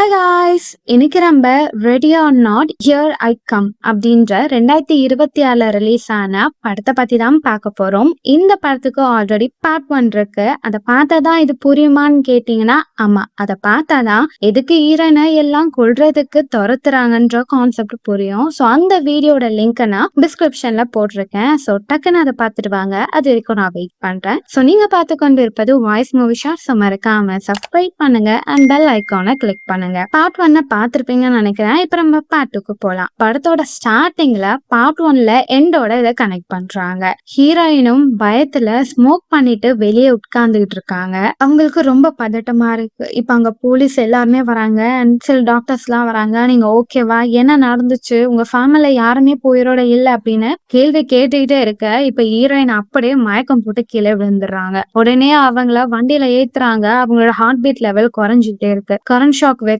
High guys, இன்னைக்கு நம்ம ready or not here I come அப்படின்ற 2026 ரிலீஸ் ஆன படத்தை பத்தி தான் பார்க்க போறோம். இந்த படத்துக்கு ஆல்ரெடி பார்ட் 1 இருக்கு. அதை பார்த்தாதான் இது புரியுமான்னு கேட்டீங்கன்னா ஆமா, அதை பார்த்தாதான் எதுக்கு ஹீரோயினை எல்லாம் கொல்றதுக்கு துரத்துறாங்கன்ற கான்செப்ட் புரியும். ஸோ அந்த வீடியோட லிங்க் நான் டிஸ்கிரிப்ஷன்ல போட்டிருக்கேன். ஸோ டக்குன்னு அதை பார்த்துட்டு வாங்க. அது வரைக்கும் நான் வெயிட் பண்றேன். ஸோ நீங்க பார்த்து கொண்டு இருப்பது வாய்ஸ் மூவி ஷார்ட். ஸோ மறக்காம சப்ஸ்கிரைப் பண்ணுங்க அண்ட் பெல் ஐக்கானை கிளிக் பண்ணுங்க. பார்ட் 1 பார்த்திருப்பீங்கன்னு நினைக்கிறேன். இப்ப நம்ம பார்ட் 2க்கு போலாம். படத்தோட ஸ்டார்டிங்ல பார்ட் 1ல எண்டோட இதை கனெக்ட் பண்றாங்க. ஹீரோயினும் பயத்துல ஸ்மோக் பண்ணிட்டு வெளியே உட்கார்ந்துகிட்டு இருக்காங்க. அவங்களுக்கு ரொம்ப பதட்டமா இருக்கு. இப்ப அங்க போலீஸ் எல்லாருமே வராங்க அண்ட் சில டாக்டர்ஸ் எல்லாம் வராங்க. நீங்க ஓகேவா, என்ன நடந்துச்சு, உங்க ஃபேமிலில யாருமே போயிரோட இல்ல அப்படின்னு கேள்வி கேட்டுக்கிட்டே இருக்க. இப்ப ஹீரோயின் அப்படியே மயக்கம் போட்டு கீழே விழுந்துடுறாங்க. உடனே அவங்கள வண்டியில ஏத்துறாங்க. அவங்களோட ஹார்ட் பீட் லெவல் குறைஞ்சிட்டே இருக்கு. கரண்ட் ஷாக் வைக்க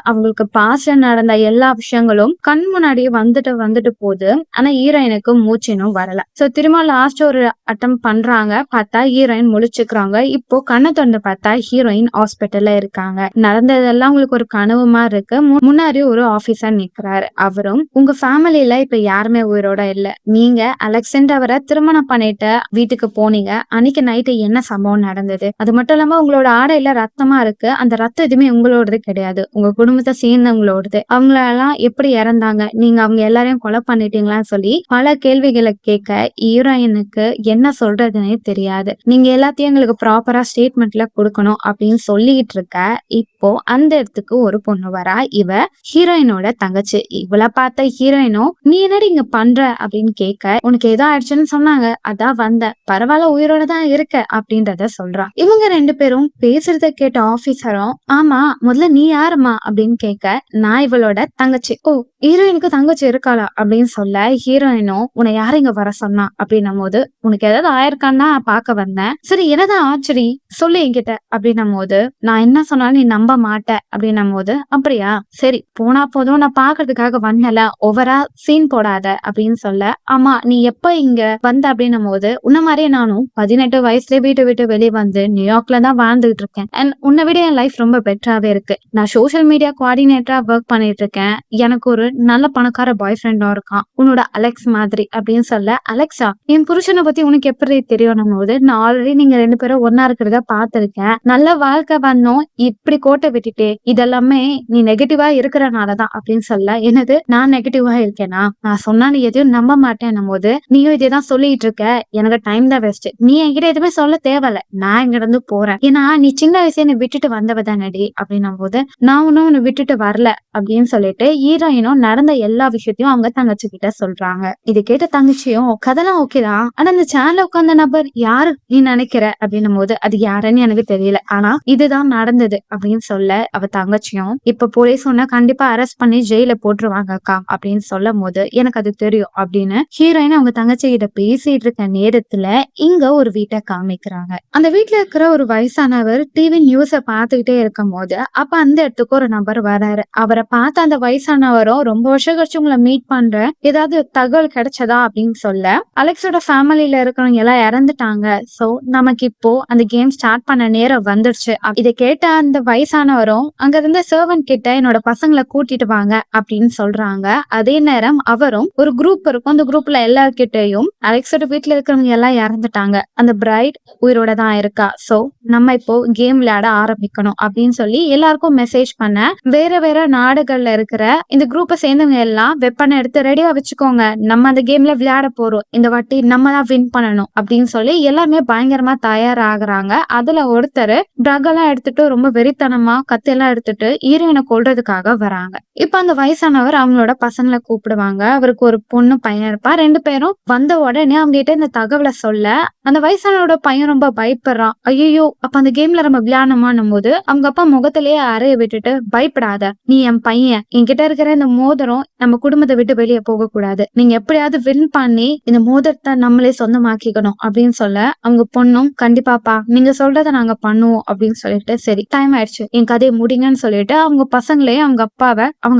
அவங்களுக்கு பாஸ்ட்ல நடந்த எல்லா விஷயங்களும் கண் முன்னாடியே வந்துட்டு போகுது. ஆனா ஹீரோயினுக்கு மூச்சு இன்னும் வரல. சோ திரும்ப லாஸ்ட் ஒரு அட்டம் பண்றாங்க. பார்த்தா ஹீரோயின் முழிச்சுக்கிறாங்க. இப்போ கண்ணை திறந்து பார்த்தா ஹீரோயின் ஹாஸ்பிட்டல்ல இருக்காங்க. நடந்ததெல்லாம் உங்களுக்கு ஒரு கனவு மாதிரி இருக்கு. முன்னாடி ஒரு ஆபீசர் நிக்கிறாரு. அவரும் உங்க ஃபேமிலியில இப்ப யாருமே உயிரோட இல்ல. நீங்க அலெக்சாண்டரை திருமணம் பண்ணிட்டு வீட்டுக்கு போனீங்க. அன்னைக்கு நைட்டு என்ன சம்பவம் நடந்தது, அது மட்டும் இல்லாம உங்களோட ஆடையில ரத்தமா இருக்கு. அந்த ரத்தம் எதுவுமே உங்களோடது கிடையாது, உங்க குடும்பத்தை சேர்ந்தவங்களோடது. அவங்களெல்லாம் எப்படி இறந்தாங்க, நீங்க அவங்க எல்லாரையும் கொலை பண்ணிட்டீங்களான்னு சொல்லி பல கேள்விகளை கேட்க ஹீரோயினுக்கு என்ன சொல்றதுன்னே தெரியாது. நீங்க எல்லாத்தையும் எங்களுக்கு ப்ராப்பரா ஸ்டேட்மெண்ட்ல கொடுக்கணும் அப்படின்னு சொல்லிட்டு இருக்க. இப்போ அந்த இடத்துக்கு ஒரு பொண்ணு வரா. இவ ஹீரோயினோட தங்கச்சி. இவளை பார்த்த ஹீரோயினும் நீ என்னடி இங்க பண்ற அப்படின்னு கேட்க, உனக்கு ஏதோ ஆயிடுச்சுன்னு சொன்னாங்க, அதான் வந்த, பரவாயில்ல உயிரோட தான் இருக்க அப்படின்றத சொல்றா. இவங்க ரெண்டு பேரும் பேசுறத கேட்ட ஆபீசரும் ஆமா முதல்ல நீ யாருமா அப்படின்னு கேட்க, நான் இவளோட தங்கச்சி. ஓ, ஹீரோயினுக்கு தங்கச்சி இருக்காளா அப்படின்னு சொல்ல, ஹீரோயினும் உன்னை யாரு இங்க வர சொன்னா அப்படின்னும் போது, உனக்கு ஏதாவது ஆயிருக்கான்னா பார்க்க வந்தேன். சரி என்னதான் ஆச்சரி சொல்லு என்கிட்ட அப்படின்னும் போது, நான் என்ன சொன்னாலும் நீ நம்ப மாட்ட அப்படின்னும் போது, அப்படியா சரி போனா போதும், நான் பாக்குறதுக்காக வந்தல, ஓவரா சீன் போடாத அப்படின்னு சொல்ல, ஆமா நீ எப்ப இங்க வந்த அப்படின்னும் போது, உன்ன மாதிரியே நானும் 18 வயசுல வீட்டை விட்டு வெளியே வந்து நியூயார்க்ல தான் வாழ்ந்துகிட்டு இருக்கேன். அண்ட் உன்னை விட என் லைஃப் ரொம்ப பெட்டராவே இருக்கு. நான் சோசியல் மீடியா கோஆர்டினேட்டரா ஒர்க் பண்ணிட்டு இருக்கேன். எனக்கு ஒரு நல்ல பணக்கார பாய் ஃப்ரெண்டும் இருக்கான், உன்னோட அலெக்ஸ் மாதிரி அப்படின்னு சொல்ல, அலெக்ஸா என் புருஷனை பத்தி உனக்கு எப்படி தெரியும் போது, நான் ஆல்ரெடி நீங்க ரெண்டு பேரும் ஒன்னா இருக்கிறத பாத்திருக்கேன். நல்ல வாழ்க்கை வந்தோம், இப்படி கோட்டை விட்டுட்டே, இதெல்லாமே நீ நெகட்டிவா இருக்கிறனாலதான் அப்படின்னு சொல்ல, என்னது நான் நெகட்டிவா இருக்கேனா, நான் சொன்னா நீ எதையும் நம்ப மாட்டேன் போது, நீயும் இதேதான் சொல்லிட்டு இருக்க, எனக்கு டைம் தான் வேஸ்ட், நீ என்கிட்ட எதுவுமே சொல்ல தேவையில்ல, நான் இங்க இருந்து போறேன், ஏன்னா நீ சின்ன வயசே என்னை விட்டுட்டு வந்தவதானடி அப்படின்னும் போது, நான் ஒன்னும் உன்னை விட்டுட்டு வரல அப்படின்னு சொல்லிட்டு ஹீரோயினும் நடந்த எல்லா விஷயத்தையும் அவங்க தங்கச்சி கிட்ட சொல்றாங்க. இது கேட்ட தங்கச்சியும் கதெல்லாம் ஓகேதான், ஆனா இந்த சேனல்ல உட்கார்ந்த நபர் யாரு நீ நினைக்கிற அப்படின்னும் போது, அது யாருன்னு எனக்கு தெரியல, ஆனா இதுதான் நடந்தது அப்படின்னு சொல்ல, அவ தங்கச்சியும் இப்ப போலீஸ் சொன்னா கண்டிப்பா அரெஸ்ட் பண்ணி ஜெயில போட்டுருவாங்க அக்கா அப்படின்னு சொல்லும் போது, எனக்கு அது தெரியும் அப்படின்னு ஹீரோயின் அவங்க தங்கச்சி கிட்ட பேசிட்டு இருக்க நேரத்துல இங்க ஒரு வீட்டை காமிக்கிறாங்க. அந்த வீட்டுல இருக்கிற ஒரு வயசானவர் டிவி நியூஸ பாத்துக்கிட்டே இருக்கும் போது, அப்ப அந்த இடத்துக்கு ஒரு நபர் வராரு. அவரை பார்த்த அந்த வயசானவரும் ரொம்ப வருஷம் கழிச்சு உங்களை மீட் பண்ற, ஏதாவது தகவல் கிடைச்சதா அப்படின்னு சொல்ல, அலெக்ஸோட ஃபேமிலியில இருக்கிறவங்க எல்லாம் இறந்துட்டாங்க, சோ நமக்கு இப்போ அந்த கேம் ஸ்டார்ட் பண்ண நேரம் வந்துருச்சு. இதை கேட்ட அந்த வயசானவரும் அங்க இருந்த சர்வன்ட் கிட்ட என்னோட பசங்களை கூட்டிட்டு வாங்க அப்படின்னு சொல்றாங்க. அதே நேரம் அவரும் ஒரு குரூப் இருக்கும், அந்த குரூப்ல எல்லார்கிட்டையும் அலெக்ஸோட வீட்டுல இருக்கிறவங்க எல்லாம் இறந்துட்டாங்க, அந்த பிரைட் உயிரோட தான் இருக்கா, சோ நம்ம இப்போ கேம் விளையாட ஆரம்பிக்கணும் அப்படின்னு சொல்லி எல்லாருக்கும் மெசேஜ் பண்ண, வேற வேற நாடுகள்ல இருக்கிற இந்த குரூப்பை சேர்ந்தவங்க எல்லாம் வெப்பனை எடுத்து ரெடியா வச்சுக்கோங்க, நம்ம அந்த கேம்ல விளையாட போறோம், இந்த வாட்டி நம்ம தான் வின் பண்ணணும் அப்படின்னு சொல்லி எல்லாருமே பயங்கரமா தயாராகிறாங்க. அதுல ஒருத்தர் ட்ரக் எல்லாம் எடுத்துட்டு ரொம்ப வெறித்தனமா கத்தெல்லாம் எடுத்துட்டு ஹீரோயினை கொல்றதுக்காக வராங்க. இப்ப அந்த வயசானவர் அவங்களோட பசங்களை கூப்பிடுவாங்க. அவருக்கு ஒரு பொண்ணு பையன் இருப்பா. ரெண்டு பேரும் வந்த உடனே அவங்க கிட்ட இந்த தகவலை சொல்ல, அந்த வயசானோட பையன் ரொம்ப பயப்படுறான். ஐயோ அப்ப அந்த கேம்ல நம்ம விளையாடணுமான்னும் போது, அவங்க அப்பா முகத்திலேயே அறைய விட்டுட்டு, பயப்படாத, நீ என் பையன், என்கிட்ட இருக்கிற இந்த மோதிரம் நம்ம குடும்பத்தை விட்டு வெளியே போக கூடாது, நீங்க எப்படியாவது வின் பண்ணி இந்த மோதிரத்தை நம்மளே சொந்தமாக்கிக்கணும் அப்படின்னு சொல்ல, அவங்க பொண்ணும் கண்டிப்பாப்பா நீங்க சொல்றத நாங்க பண்ணுவோம் அப்படின்னு சொல்லிட்டு, சரி டைம் ஆயிடுச்சு என் கதையை முடிங்கன்னு சொல்லிட்டு அவங்க பசங்களே அவங்க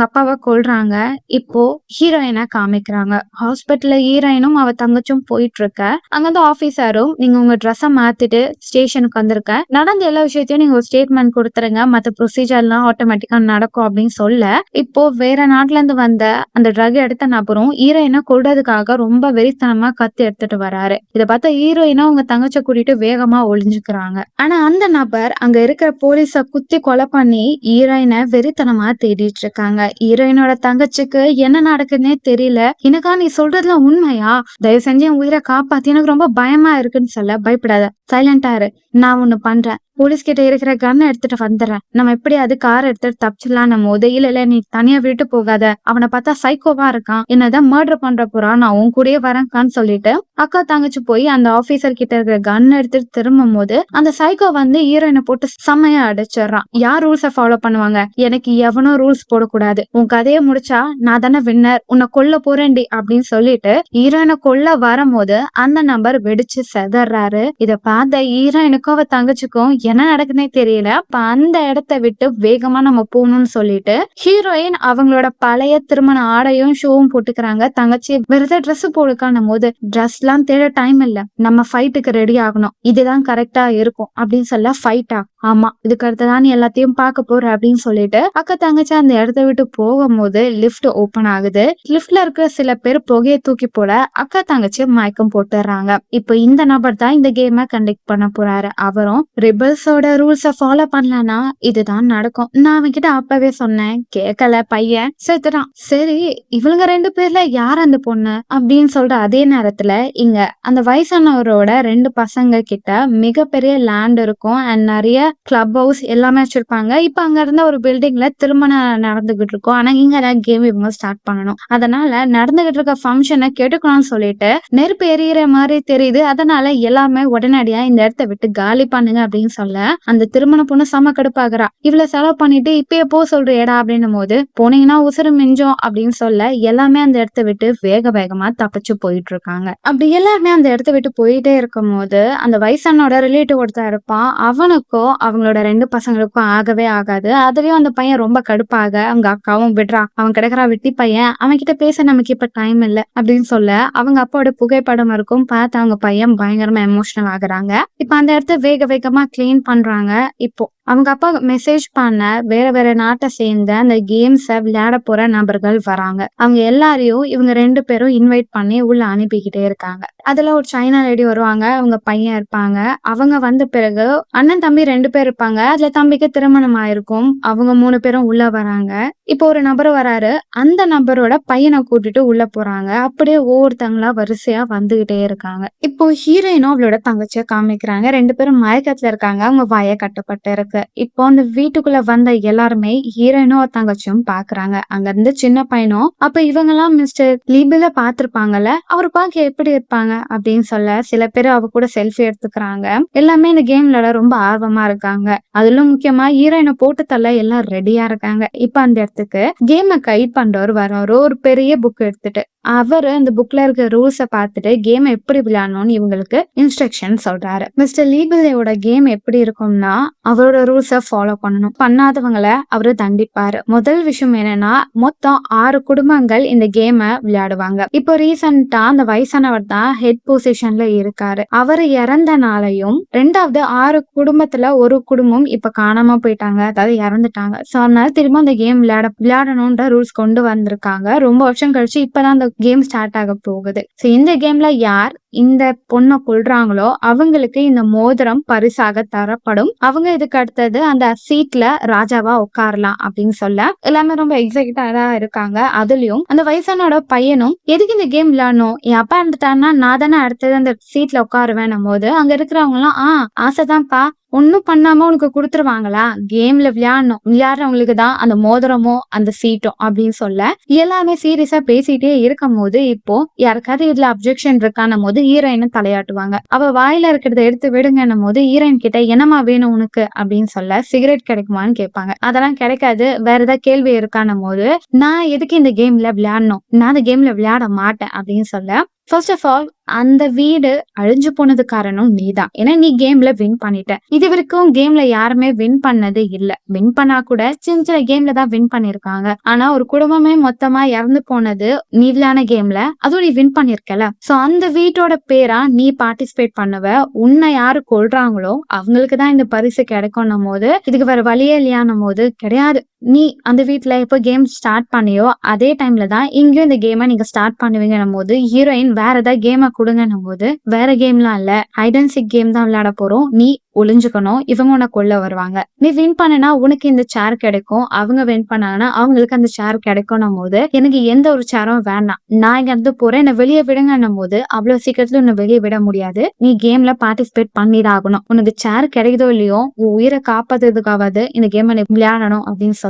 அப்பாவை கொல்றாங்க. இப்போ ஹீரோயினை காமிக்கிறாங்க. ஹாஸ்பிட்டல்ல ஹீரோயினும் அவ தங்கச்சும் போயிட்டு இருக்க. அங்க வந்து ஆபீசரும் நீங்க உங்க ட்ரெஸ்ஸை மாத்திட்டு ஸ்டேஷனுக்கு வந்திருக்க, நடந்த எல்லா விஷயத்தையும் நீங்க ஒரு ஸ்டேட்மெண்ட் கொடுத்துருங்க, மத்த ப்ரொசீஜர் எல்லாம் ஆட்டோமேட்டிக்கா நடக்கும் அப்படின்னு சொல்ல, இப்போ வேற நாட்டுல இருந்து வந்த அந்த ட்ரக் எடுத்த நபரும் ஹீரோயின கொல்றதுக்காக ரொம்ப வெறித்தனமா கத்தி எடுத்துட்டு வராரு. இத பார்த்த ஹீரோயினும் அவங்க தங்கச்சிய கூட்டிட்டு வேகமா ஒளிஞ்சுக்கிறாங்க. ஆனா அந்த நபர் அங்க இருக்கிற போலீஸ குத்தி கொலை பண்ணி ஹீரோயின வெறித்தனமா தேடிட்டு இருக்காங்க. ஹீரோயினோட தங்கச்சிக்கு என்ன நடக்குதுன்னே தெரியல. "எனக்கா நீ சொல்றதுலாம் உண்மையா? தயவு செஞ்சு என் உயிரை காப்பாத்து, எனக்கு ரொம்ப பயமா இருக்குன்னு" சொல்ல, "பயப்படாத, சைலண்டா இரு, நான் ஒண்ணு பண்றேன். போலீஸ் கிட்ட இருக்கிற கன்ன எடுத்துட்டு வந்துடுறேன். நம்ம எப்படியாவது கார் எடுத்துட்டு தப்பிச்சிடலான்னும் போது, "இல்ல இல்ல, நீ தனியா விட்டு போகாத. அவனை பார்த்தா சைக்கோவா இருக்கான். என்னதான் மர்டர் பண்ற போறான். நான் உன் கூடயே வரேன்க்கான்னு" சொல்லிட்டு அக்கா தங்கச்சி போய் அந்த ஆபீசர் கிட்ட இருக்கிற கன் எடுத்துட்டு திரும்பும் போது, அந்த சைக்கோ வந்து ஹீரோயினை போட்டு செம்மையா அடிச்சிடறான். யார் ரூல்ஸ ஃபாலோ பண்ணுவாங்க? எனக்கு எவனும் ரூல்ஸ் போடக்கூடாது. உன் கதையை முடிச்சா நான் தானே வின்னர். உன்னை கொல்ல போறேன்டி அப்படின்னு சொல்லிட்டு ஹீரோயினை கொல்ல வரும்போது அந்த நபர் வெடிச்சு செதறாரு. இத பார்த்த ஹீரோயினுக்கும் அவ தங்கச்சிக்கும் என்ன நடக்குதுன்னே தெரியல. அப்ப அந்த இடத்தை விட்டு வேகமா நம்ம போகணும்னு சொல்லிட்டு ஹீரோயின் அவங்களோட பழைய திருமண ஆடையும் ஷூவும் போட்டுக்கிறாங்க. தங்கச்சி வெறுத ட்ரெஸ் போடுக்கானும் போது, "ட்ரெஸ் எல்லாம் தேட டைம் இல்ல, நம்ம ஃபைட்டுக்கு ரெடி ஆகணும். இதுதான் கரெக்டா இருக்கும்" அப்படின்னு சொல்ல, "ஃபைட்டா? ஆமா, இதுக்கு அடுத்ததான் நீ எல்லாத்தையும் பார்க்க போற" அப்படின்னு சொல்லிட்டு அக்கா தங்கச்சி அந்த இடத்த விட்டு போகும்போது லிஃப்ட் ஓபன் ஆகுது. லிஃப்ட்ல இருக்கிற சில பேர் புகையை தூக்கி போட அக்கா தங்கச்சி மயக்கம் போட்டுறாங்க. இப்போ இந்த நபர் தான் இந்த கேமை கண்டக்ட் பண்ண போறாரு. அவரும் ரிபல்ஸோட ரூல்ஸ ஃபாலோ பண்ணலனா இதுதான் நடக்கும். நான் அவன்கிட்ட அப்பவே சொன்னேன், கேட்கல, பையன் செத்துட்டான். சரி, இவங்க 2 பேர்ல யார் அந்த பொண்ணு அப்படின்னு சொல்ற அதே நேரத்துல இங்க அந்த வயசானவரோட 2 பசங்க கிட்ட மிகப்பெரிய லேண்ட் இருக்கும் அண்ட் நிறைய கிளப் ஹவுஸ் எல்லாமே வச்சிருப்பாங்க. இப்ப அங்க இருந்த ஒரு பில்டிங்ல திருமணம் நடந்துகிட்டு இருக்கும். ஆனா இங்க கேம் இவங்க ஸ்டார்ட் பண்ணணும். அதனால நடந்துகிட்டு இருக்க ஃபங்க்ஷனை கெடுக்கணும்னு சொல்லிட்டு நெருப்பு எரியிற மாதிரி தெரியுது. அதனால எல்லாமே உடனடியா இந்த இடத்த விட்டு காலி பண்ணுங்க அப்படின்னு சொல்ல, அந்த திருமண பொண்ணு செம கடுப்பாகிறா. "இவ்வளவு செலவு பண்ணிட்டு இப்பயே போ சொல்றியேடா" அப்படின்னும் போது, "போனீங்கன்னா உசுறு மிஞ்சும்" அப்படின்னு சொல்ல எல்லாமே அந்த இடத்த விட்டு வேக வேகமா தப்பிச்சு போயிட்டு இருக்காங்க. அப்படி எல்லாருமே அந்த இடத்த விட்டு போயிட்டே இருக்கும் போது அந்த வயசானோட ரிலேட்டிவ் ஒருத்தன் இருப்பான். அவனுக்கும் அவங்களோட 2 பசங்களுக்கும் ஆகவே ஆகாது. அதுலயும் அந்த பையன் ரொம்ப கடுப்பாக அவங்க அக்காவும், "விடுறா, அவன் கிடக்குறா வெட்டி பையன், அவன் கிட்ட பேச நமக்கு இப்ப டைம் இல்ல" அப்படின்னு சொல்ல அவங்க அப்பாவோட புகைப்படம் இருக்கும். பார்த்து அவங்க பையன் பயங்கரமா எமோஷனல் ஆகுறாங்க. இப்ப அந்த இடத்த வேக வேகமா கிளீன் பண்றாங்க. இப்போ அவங்க அப்பா மெசேஜ் பண்ண வேற வேற நாட்டை சேர்ந்த அந்த கேம்ஸ விளையாட போற நபர்கள் வராங்க. அவங்க எல்லாரையும் இவங்க 2 பேரும் இன்வைட் பண்ணி உள்ள அனுப்பிக்கிட்டே இருக்காங்க. அதுல ஒரு சைனா லேடி வருவாங்க. அவங்க பையன் இருப்பாங்க. அவங்க வந்த பிறகு அண்ணன் தம்பி 2 பேர் இருப்பாங்க. அதுல தம்பிக்கு திருமணம் ஆயிருக்கும். அவங்க 3 பேரும் உள்ள வராங்க. இப்போ ஒரு நபர் வராரு. அந்த நபரோட பையனை கூட்டிட்டு உள்ள போறாங்க. அப்படியே ஒவ்வொருத்தங்களா வரிசையா வந்துகிட்டே இருக்காங்க. இப்போ ஹீரோயினும் அவளோட தங்கச்சியை காமிக்கிறாங்க. 2 பேரும் மயக்கத்துல இருக்காங்க. அவங்க வாய கட்டப்பட்டு இருக்கு. இப்போ அந்த வீட்டுக்குள்ள வந்த எல்லாருமே ஹீரோயினும் ஒரு தங்கச்சியும் பாக்குறாங்க. அங்க இருந்து சின்ன பையனும், "அப்ப இவங்க எல்லாம் மிஸ்டர் லீபில பாத்திருப்பாங்கல்ல, அவர் பார்க்க எப்படி இருப்பாங்க" அப்படின்னு சொல்ல சில பேர் அவ கூட செல்ஃபி எடுத்துக்கிறாங்க. எல்லாமே இந்த கேம் விளையாட ரொம்ப ஆர்வமா இருக்காங்க. அதிலும் முக்கியமா ஹீரோயினை போட்டு தள்ள எல்லாம் ரெடியா இருக்காங்க. இப்ப அந்த இடத்துக்கு கேமை கைட் பண்றவர் வர்றாரு ஒரு பெரிய புக் எடுத்துட்டு. அவரு அந்த புக்ல இருக்க ரூல்ஸ பார்த்துட்டு கேம் எப்படி விளையாடணும்னு இவங்களுக்கு இன்ஸ்ட்ரக்ஷன் சொல்றாரு. மிஸ்டர் லீபிளோட கேம் எப்படி இருக்கும்னா, அவரோட ரூல்ஸ ஃபாலோ பண்ணணும். பண்ணாதவங்களை அவரு தண்டிப்பாரு. முதல் விஷயம் என்னன்னா, மொத்தம் 6 குடும்பங்கள் இந்த கேம விளையாடுவாங்க. இப்போ ரீசெண்டா அந்த வயசானவர் தான் ஹெட் பொசிஷன்ல இருக்காரு. அவரு இறந்தனாலையும் 2வது 6 குடும்பத்துல ஒரு குடும்பம் இப்ப காணாம போயிட்டாங்க, அதாவது இறந்துட்டாங்க. சோ அதனால திரும்ப அந்த கேம் விளையாடணும்ன்ற ரூல்ஸ் கொண்டு வந்திருக்காங்க. ரொம்ப வருஷம் கழிச்சு இப்பதான் அந்த கேம் ஸ்டார்ட் ஆக போகுது. சோ இந்த கேம்ல யார் இந்த பொண்ணை கொல்றாங்களோ அவங்களுக்கு இந்த மோதிரம் பரிசாக தரப்படும். அவங்க இதுக்கு அடுத்தது அந்த சீட்ல ராஜாவா உட்காரலாம் அப்படின்னு சொல்ல எல்லாமே ரொம்ப எக்ஸைட்டடா இருக்காங்க. அதுலயும் அந்த வயசானோட பையனும், "எதுக்கு இந்த கேம் விளையாடணும்? என் அப்பா இருந்துட்டாருன்னா நான் தானே அடுத்தது அந்த சீட்ல உட்காருவேன்" போது அங்க இருக்கிறவங்க எல்லாம், ஆசைதான்ப்பா, ஒன்னும் பண்ணாம உனக்கு குடுத்துருவாங்களா? கேம்ல விளையாடுறவங்களுக்கு தான் அந்த மோதிரமும் அந்த சீட்டும் அப்படின்னு சொல்ல எல்லாமே சீரியஸா பேசிட்டே இருக்கும் போது, இப்போ யாருக்காவது இதுல அப்ஜெக்ஷன் இருக்கான்னும் போது ஹீரோயினும் தலையாட்டுவாங்க. அவ வாயில இருக்கிறத எடுத்து விடுங்கன்னும் போது ஹீரோயின் கிட்ட, "என்னமா வேணும் உனக்கு" அப்படின்னு சொல்ல, "சிகரெட் கிடைக்குமான்னு" கேட்பாங்க. அதெல்லாம் கிடைக்காது, வேற ஏதாவது கேள்வி இருக்கான்னும் போது, "நான் எதுக்கு இந்த கேம்ல விளையாடணும்? நான் அந்த கேம்ல விளையாட மாட்டேன்" அப்படின்னு சொல்ல ஃபர்ஸ்ட் ஆஃப் ஆல் அந்த வீடு அழிஞ்சு போனது காரணம் நீதான். ஏன்னா நீ கேம்ல வின் பண்ணிட்ட. இது வரைக்கும் கேம்ல யாருமே வின் பண்ணது இல்ல. வின் பண்ணா கூட சின்ன சின்ன கேம்ல தான் வின் பண்ணிருக்காங்க. ஆனா ஒரு குடும்பமே மொத்தமா இறந்து போனது நீ விளையாட கேம்ல. அதுவும் நீ வின் பண்ணிருக்கல. சோ அந்த வீட்டோட பேரா நீ பார்ட்டிசிபேட் பண்ணுவ. உன்னை யாரு கொல்றாங்களோ அவங்களுக்கு தான் இந்த பரிசு கிடைக்கும்னும் போது இதுக்கு வேற வழியே இல்லையான்னும் போது கிடையாது. நீ அந்த வீட்ல எப்போ கேம் ஸ்டார்ட் பண்ணியோ அதே டைம்ல தான் இங்கேயும் இந்த கேமை நீங்க ஸ்டார்ட் பண்ணுவீங்கன்னும் போது ஹீரோயின் வேற ஏதாவது கேமை கொடுங்கன்னும் போது வேற கேம்லாம் இல்ல, ஹைட் அண்ட் சீக் கேம் தான் விளையாட போறோம், நீ ஒளிஞ்சுக்கணும், இவங்க உன்னை கொல்ல வருவாங்க, நீ வின் பண்ணனா உனக்கு இந்த சேர் கிடைக்கும், அவங்க வின் பண்ணாங்கன்னா அவங்களுக்கு அந்த சேர் கிடைக்கும்னும் போது எனக்கு எந்த ஒரு சேரும் வேண்டாம், நான் இங்க இருந்து போறேன், என்ன வெளியே விடுங்கன்னும் போது அவ்வளவு சீக்கிரத்துல உன்னை வெளியே விட முடியாது, நீ கேம்ல பார்ட்டிசிபேட் பண்ணிதான் ஆகணும், உனக்கு சேர் கிடைக்குதோ இல்லையோ உன் உயிரை காப்பாத்துறதுக்காவது இந்த கேம் விளையாடணும் அப்படின்னு சொல்ல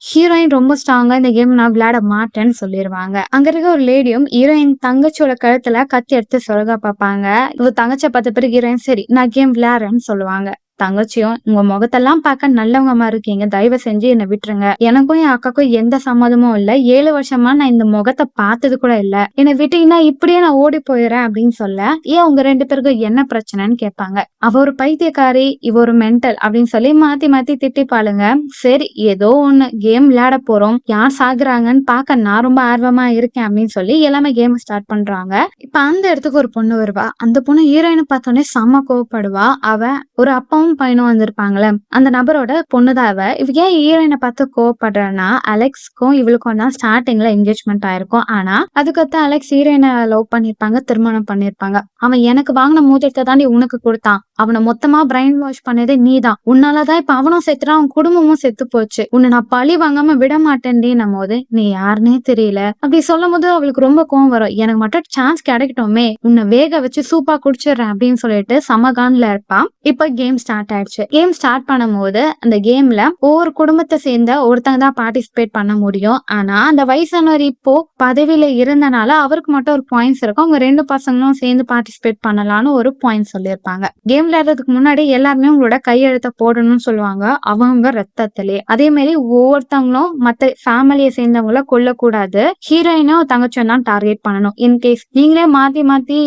ஹீரோயின் ரொம்ப ஸ்ட்ராங்கா இந்த கேம் நான் விளையாட மாட்டேன்னு சொல்லிடுவாங்க. அங்க இருக்க ஒரு லேடியும் ஹீரோயின் தங்கச்சியோட கழுத்துல கத்தி எடுத்து சொருக பார்ப்பாங்க. இவ தங்கச்சியை பார்த்த பிறகு ஹீரோயின் சரி நான் கேம் விளையாடுறேன்னு சொல்லுவாங்க. தங்கச்சியும் உங்க முகத்தெல்லாம் பார்க்க நல்லவங்க மாதிரி இருக்கீங்க, தயவு செஞ்சு என்னை விட்டுருங்க, எனக்கும் என் அக்காக்கும் எந்த சம்மதமும் இல்ல, 7 வருஷமா நான் இந்த முகத்தை பார்த்தது கூட இல்ல, என்னை விட்டீங்கன்னா இப்படியே நான் ஓடி போயிடுறேன் அப்படின்னு சொல்ல ஏன் உங்க 2 பேருக்கும் என்ன பிரச்சனைன்னு கேட்பாங்க. அவ ஒரு பைத்தியக்காரி, இவ ஒரு மென்டல் அப்படின்னு சொல்லி மாத்தி மாத்தி திட்டிப்பாளுங்க. சரி ஏதோ ஒண்ணு கேம் விளையாட போறோம், யார் சாகுறாங்கன்னு பார்க்க நான் ரொம்ப ஆர்வமா இருக்கேன் அப்படின்னு சொல்லி எல்லாமே கேம் ஸ்டார்ட் பண்றாங்க. இப்ப அந்த இடத்துக்கு ஒரு பொண்ணு வருவா. அந்த பொண்ணு ஹீரோயினை பார்த்தோன்னே செம்ம கோவப்படுவா. அவ ஒரு அப்பாவும் பையனும் வந்திருப்பாங்களே அந்த நபரோட பொண்ணுதான் அவ. இவ ஏன் ஹீரோயினை பார்த்து கோவப்படுறா, அலெக்ஸ்க்கும் இவளுக்கும் தான் ஸ்டார்டிங்ல என்கேஜ்மெண்ட் ஆயிருக்கும். ஆனா அதுக்கடுத்து அலெக்ஸ் ஹீரோயினை லவ் பண்ணிருப்பாங்க, திருமணம் பண்ணிருப்பாங்க. அவன் எனக்கு வாங்கின மோதிரத்தை தாண்டி உனக்கு கொடுத்தான், அவனை மொத்தமா பிரைன் வாஷ் பண்ணதே நீதான், உன்னாலதான் இப்ப அவனும் செத்துறான், அவன் குடும்பமும் செத்து போச்சு, உன்னை நான் பழி வாங்காம விட மாட்டேன் போது நீ யாருன்னே தெரியல அப்படி சொல்லும் போது அவளுக்கு ரொம்ப கோவம் வரும். எனக்கு மட்டும் சான்ஸ் கிடைக்கட்டுமே, உன்னை வேக வச்சு சூப்பா குடிச்சிடுறேன் அப்படின்னு சொல்லிட்டு சமகான்ல இருப்பான். இப்ப கேம் ஸ்டார்ட் ஆயிடுச்சு. கேம் ஸ்டார்ட் பண்ணும் போது அந்த கேம்ல ஒவ்வொரு குடும்பத்தை சேர்ந்த ஒருத்தங்க தான் பார்ட்டிசிபேட் பண்ண முடியும். ஆனா அந்த வயசானவர் இப்போ பதவியில இருந்தனால அவருக்கு மட்டும் ஒரு பாயிண்ட்ஸ் இருக்கும், அவங்க 2 பசங்களும் சேர்ந்து பார்ட்டிசிபேட் பண்ணலாம்னு ஒரு பாயிண்ட் சொல்லியிருப்பாங்க. கேம் விளையாடுறதுக்கு முன்னாடி எல்லாருமே உங்களோட கையெழுத்த போடணும்னு சொல்லுவாங்க, அவங்க ரத்தத்திலே. அதே மாதிரி ஒவ்வொருத்தவங்களும் மத்த ஃபேமிலியை சேர்ந்தவங்கள கொல்லக்கூடாது, ஹீரோயினும் தங்கச்சியும் தான் டார்கெட் பண்ணணும். இன்கேஸ் நீங்களே மாத்தி மாத்தி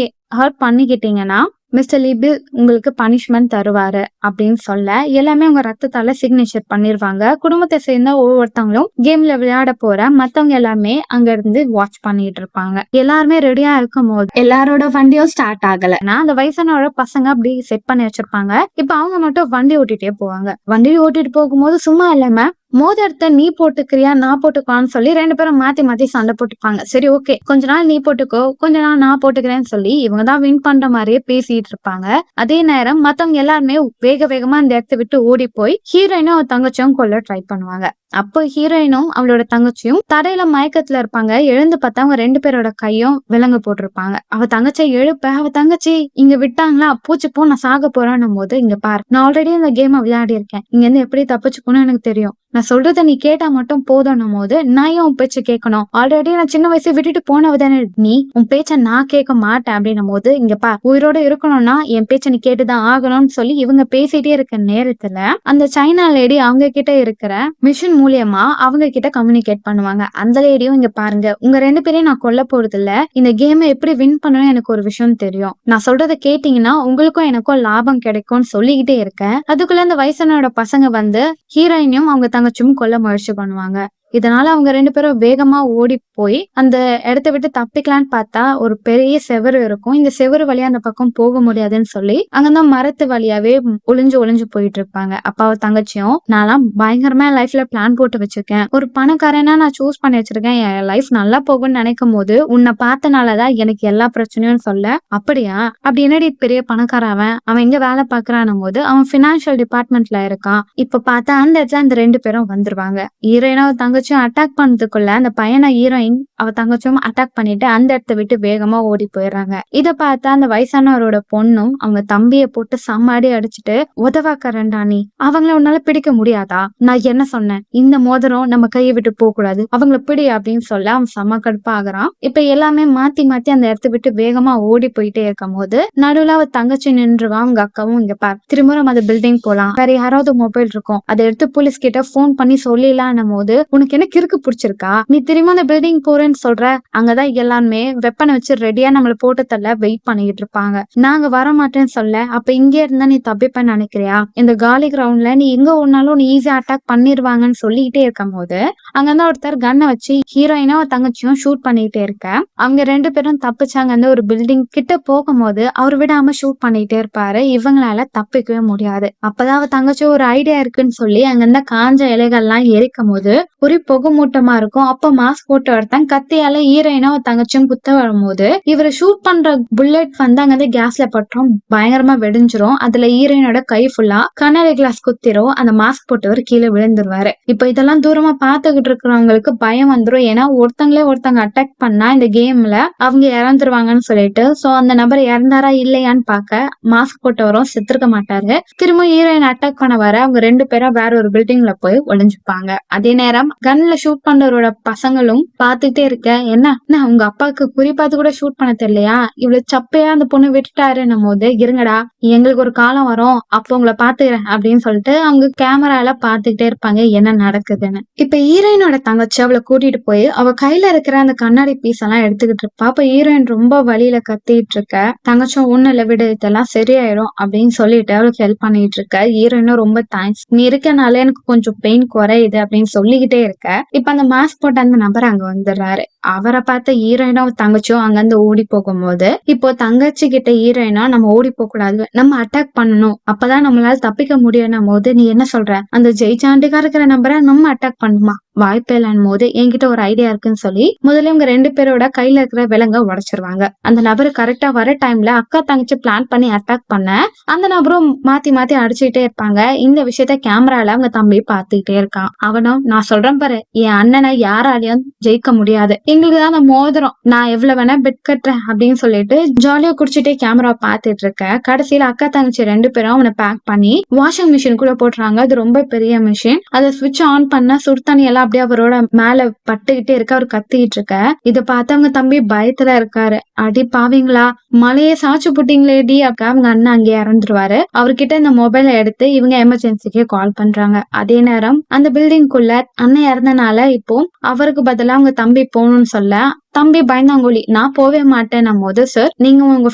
ஹர்ட் பண்ணிக்கிட்டீங்கன்னா மிஸ்டர் லிபில் உங்களுக்கு பனிஷ்மெண்ட் தருவாரு அப்படின்னு சொல்ல எல்லாமே உங்க ரத்தத்தால சிக்னேச்சர் பண்ணிருவாங்க. குடும்பத்தை சேர்ந்த ஒவ்வொருத்தவங்களும் கேம்ல விளையாட போற மத்தவங்க எல்லாமே அங்க இருந்து வாட்ச் பண்ணிட்டு இருப்பாங்க. எல்லாருமே ரெடியா இருக்கும் போது எல்லாரோட வண்டியும் ஸ்டார்ட் ஆகல. அந்த வயசானோட பசங்க அப்படி செட் பண்ணி வச்சிருப்பாங்க. இப்ப அவங்க மட்டும் வண்டி ஓட்டிட்டே போவாங்க. வண்டி ஓட்டிட்டு போகும்போது சும்மா இல்லாம மோதிரத்தை நீ போட்டுக்கிறியா நான் போட்டுக்குவான்னு சொல்லி 2 பேரும் மாத்தி மாத்தி சண்டை போட்டுப்பாங்க. சரி ஓகே கொஞ்ச நாள் நீ போட்டுக்கோ கொஞ்ச நாள் நான் போட்டுக்கிறேன்னு சொல்லி இவங்க தான் வின் பண்ற மாதிரியே பேசிட்டு இருப்பாங்க. அதே நேரம் மத்தவங்க எல்லாருமே வேக வேகமா அந்த இடத்த விட்டு ஓடி போய் ஹீரோயினும் தங்கச்சியும் கொல்ல ட்ரை பண்ணுவாங்க. அப்போ ஹீரோயினும் அவளோட தங்கச்சியும் தரையில மயக்கத்துல இருப்பாங்க. எழுந்து பார்த்தா அவங்க 2 பேரோட கையும் விலங்கு போட்டிருப்பாங்க. அவ தங்கச்சியை எழுப்ப அவ தங்கச்சி இங்க விட்டாங்களா பூச்சிப்போ நான் சாக போறேன்னும் போது இங்க பாரு நான் ஆல்ரெடி இந்த கேமை விளையாடி இருக்கேன், இங்க இருந்து எப்படி தப்பிச்சுக்கணும்னு எனக்கு தெரியும், நான் சொல்றத நீ கேட்டா மட்டும் போதும்னும் போது நான் ஏன் உன் பேச்ச கேட்கணும், ஆல்ரெடி நான் சின்ன வயசு விட்டுட்டு போனவதானே நீ, உன் பேச்ச நான் கேட்க மாட்டேன் அப்படின்னும் போது இங்க பா உயிரோட இருக்கணும்னா என் பேச்ச நீ கேட்டுதான் ஆகணும்னு சொல்லி இவங்க பேசிட்டே இருக்க நேரத்துல அந்த சைனா லேடி அவங்க கிட்ட இருக்கிற மிஷின் மூலியமா அவங்க கிட்ட கம்யூனிகேட் பண்ணுவாங்க. அந்த லேடியும் இங்க பாருங்க உங்க 2 பேரையும் நான் கொல்ல போறது இல்ல, இந்த கேமை எப்படி வின் பண்ணணும் எனக்கு ஒரு விஷயம் தெரியும், நான் சொல்றத கேட்டீங்கன்னா உங்களுக்கும் எனக்கும் லாபம் கிடைக்கும்னு சொல்லிக்கிட்டே இருக்கேன். அதுக்குள்ள அந்த வயசானோட பசங்க வந்து ஹீரோயினையும் அவங்க தங்கச்சியும் கொல்ல முயற்சி பண்ணுவாங்க. இதனால அவங்க 2 பேரும் வேகமா ஓடி போய் அந்த இடத்த விட்டு தப்பிக்கலான்னு பார்த்தா ஒரு பெரிய செவரு இருக்கும். இந்த செவரு வழியா அந்த பக்கம் போக முடியாதுன்னு சொல்லி அங்கதான் மரத்து வழியாவே ஒளிஞ்சு ஒளிஞ்சு போயிட்டு இருப்பாங்க. அப்பாவும் தங்கச்சியும் நான்லாம் பயங்கரமா லைஃப்ல பிளான் போட்டு வச்சிருக்கேன், ஒரு பணக்காரனா நான் சூஸ் பண்ணி வச்சிருக்கேன், என் லைஃப் நல்லா போகும்னு நினைக்கும் போது உன்னை பார்த்தனாலதான் எனக்கு எல்லா பிரச்சனையும் சொல்ல, அப்படியா அப்படி என்னடி பெரிய பணக்காரன் அவன் எங்க வேலை பாக்குறான் போது அவன் பினான்சியல் டிபார்ட்மெண்ட்ல இருக்கான். இப்ப பார்த்தா அந்த இடத்துல அந்த 2 பேரும் வந்துருவாங்க. ஹீரோயினா தங்கச்சியும் அட்டாக் பண்ணதுக்குள்ள அந்த பையனை ஹீரோயின் அவ தங்கச்சியும் அட்டாக் பண்ணிட்டு அந்த இடத்த விட்டு வேகமா ஓடி போயிடுறாங்க. இத பார்த்தா அந்த வயசானவரோட பொண்ணும் அவங்க தம்பிய போட்டு சம்மாடி அடிச்சுட்டு உதவாக்கறண்டா நீ, அவங்கள உன்னால பிடிக்க முடியாதா, நான் என்ன சொன்னேன், இந்த மோதிரம் நம்ம கையை விட்டு போக கூடாது, அவங்கள பிடி அப்படின்னு சொல்ல அவன் செம்ம கடுப்பா ஆகுறான். இப்ப எல்லாமே மாத்தி மாத்தி அந்த இடத்த விட்டு வேகமா ஓடி போயிட்டே இருக்கும் போது நடுவுல அவ தங்கச்சி நின்றுவா. அவங்க அக்காவும் இங்க பார் திரும்பவும் அந்த பில்டிங் போலாம், வேற யாராவது மொபைல் இருக்கும் அதை எடுத்து போலீஸ் கிட்ட போன் பண்ணி சொல்லிடலாம் போது உனக்கு என்ன கிறுக்கு பிடிச்சிருக்கா, நீ திரும்ப அந்த பில்டிங் போறேன்னு இல்லன்னு சொல்ற? அங்கதான் எல்லாருமே வெப்பனை வச்சு ரெடியா நம்மள போட்டு தள்ள வெயிட் பண்ணிட்டு இருப்பாங்க. நாங்க வர மாட்டேன்னு சொல்ல, அப்ப இங்க இருந்தா நீ தப்பிப்பேன்னு நினைக்கிறியா? இந்த காலி கிரவுண்ட்ல நீ எங்க ஓடுனாலும் நீ ஈஸியா அட்டாக் பண்ணிருவாங்கன்னு சொல்லிக்கிட்டே இருக்கும் போது அங்கிருந்து ஒருத்தர் கன்னை வச்சு ஹீரோயினும் தங்கச்சியும் ஷூட் பண்ணிட்டே இருக்க, அவங்க 2 பேரும் தப்பிச்சாங்க. அந்த ஒரு பில்டிங் கிட்ட போகும்போது அவர் விடாம ஷூட் பண்ணிட்டே இருப்பாரு. இவங்களால தப்பிக்கவே முடியாது. அப்பதான் அவ தங்கச்சி ஒரு ஐடியா இருக்குன்னு சொல்லி அங்கிருந்த காஞ்ச இலைகள்லாம் எரிக்கும் போது ஒரு புகை மூட்டமா இருக்கும். அப்ப மாஸ்க் போட்டு ஒருத்தன் கத்தியால ஹீரோயினும் தங்கச்சியும் குத்த வரும்போது இவரை ஷூட் பண்ற புல்லட் வந்து அங்கிருந்து கேஸ்ல பற்றும் பயங்கரமா வெடிஞ்சிரும். அதுல ஹீரோயினோட கை ஃபுல்லா கண்ணாடி கிளாஸ் குத்திரும். அந்த மாஸ்க் போட்டவர் கீழே விழுந்துருவாரு. இப்ப இதெல்லாம் தூரமா பாத்துக்கிட்டு இருக்கிறவங்களுக்கு பயம் வந்துரும். ஏன்னா ஒருத்தங்க அட்டாக் பண்ணா இந்த கேம்ல அவங்க இறந்துருவாங்கன்னு சொல்லிட்டு, சோ அந்த நபர் இறந்தாரா இல்லையான்னு பாக்க மாஸ்க் போட்டவரும் செத்துருக்க மாட்டாரு. திரும்ப ஹீரோயின் அட்டாக் பண்ண வர அவங்க 2 பேரும் வேற ஒரு பில்டிங்ல போய் ஒளிஞ்சுப்பாங்க. அதே நேரம் கன்ல ஷூட் பண்றவரோட பசங்களும் பாத்துட்டே இருக்க, என்ன உங்க அப்பாவுக்கு குறி பார்த்து கூட ஷூட் பண்ண தெரியலையா? இவ்வளவு சப்பையா அந்த பொண்ணு விட்டுட்டாருன்னும் போது, இருங்கடா எங்களுக்கு ஒரு காலம் வரும் அப்ப உங்களை பாத்துக்கிறேன் அப்படின்னு சொல்லிட்டு அவங்க கேமரால பாத்துக்கிட்டே இருப்பாங்க என்ன நடக்குதுன்னு. இப்ப ஹீரோயினோட தங்கச்சி அவளை கூட்டிட்டு போய் அவ கையில இருக்கிற அந்த கண்ணாடி பீஸ் எல்லாம் எடுத்துக்கிட்டு இருப்பா. அப்ப ஹீரோயின் ரொம்ப வழியில கத்திட்டு இருக்க, தங்கச்சும் ஒண்ணு இல்ல விடு இதெல்லாம் சரியாயிடும் அப்படின்னு சொல்லிட்டு அவளுக்கு ஹெல்ப் பண்ணிட்டு இருக்க. ஹீரோயினும் ரொம்ப தேங்க்ஸ், நீ இருக்கனால எனக்கு கொஞ்சம் பெயின் குறையுது அப்படின்னு சொல்லிக்கிட்டே இருக்க. இப்ப அந்த மாஸ்க் போட்ட அந்த நபர் அங்க வந்துடுறாரு. அவரை பார்த்த ஹீரோயினும் தங்கச்சியும் அங்கிருந்து ஓடி போகும்போது, இப்போ தங்கச்சி கிட்ட ஹீரோயினா நம்ம ஓடி போக கூடாது, நம்ம அட்டாக் பண்ணணும், அப்பதான் நம்மளால தப்பிக்க முடியும் போது, நீ என்ன சொல்ற? அந்த ஜெயிச்சாண்டிகா இருக்கிற நபரை நம்ம அட்டாக் பண்ணுமா? வாய்ப்பே இல்லைன்னு போது என்கிட்ட ஒரு ஐடியா இருக்குன்னு சொல்லி முதல்ல இவங்க 2 பேரோட கையில இருக்கிற விலங்க உடைச்சிருவாங்க. அந்த நபரு கரெக்டா வர டைம்ல அக்கா தங்கச்சி பிளான் பண்ணி அட்டாக் பண்ண அந்த நபரும் மாத்தி மாத்தி அடிச்சுட்டே இருப்பாங்க. இந்த விஷயத்த கேமரால அவங்க தம்பி பாத்துக்கிட்டே இருக்கான். அவனும் நான் சொல்றேன் பாரு, என் அண்ணனை யாராலையும் ஜெயிக்க முடியாது, எங்களுக்குதான் அந்த மோதிரம், நான் எவ்வளவு வேணா பெட் கட்டுறேன் அப்படின்னு சொல்லிட்டு ஜாலியா குடிச்சிட்டே கேமரா பாத்துட்டு இருக்க. கடைசியில அக்கா தங்கச்சி 2 பேரும் அவனை பேக் பண்ணி வாஷிங் மிஷின் கூட போட்டுறாங்க. அது ரொம்ப பெரிய மிஷின். அதை சுவிட்ச் ஆன் பண்ண சுடு தண்ணி எல்லாம் அப்படியே அவரோட மேல பட்டுக்கிட்டே இருக்க. அவர் கத்திக்கிட்டு இருக்க. இத பார்த்தவங்க தம்பி பயத்துல இருக்காரு. அடி பாவீங்களா, மலையே சாச்சு புட்டீங்களேடி அப்ப அவங்க அண்ணன் அங்கே இறந்துருவாரு. அவர்கிட்ட இந்த மொபைலை எடுத்து இவங்க எமர்ஜென்சிக்கு கால் பண்றாங்க. அதே நேரம் அந்த பில்டிங்குள்ள அண்ணன் இறந்தனால இப்போ அவருக்கு பதிலா அவங்க தம்பி போகணும்னு சொல்ல, தம்பி பயந்தாங்கோலி நான் போவே மாட்டேன் போது, சார் நீங்க உங்க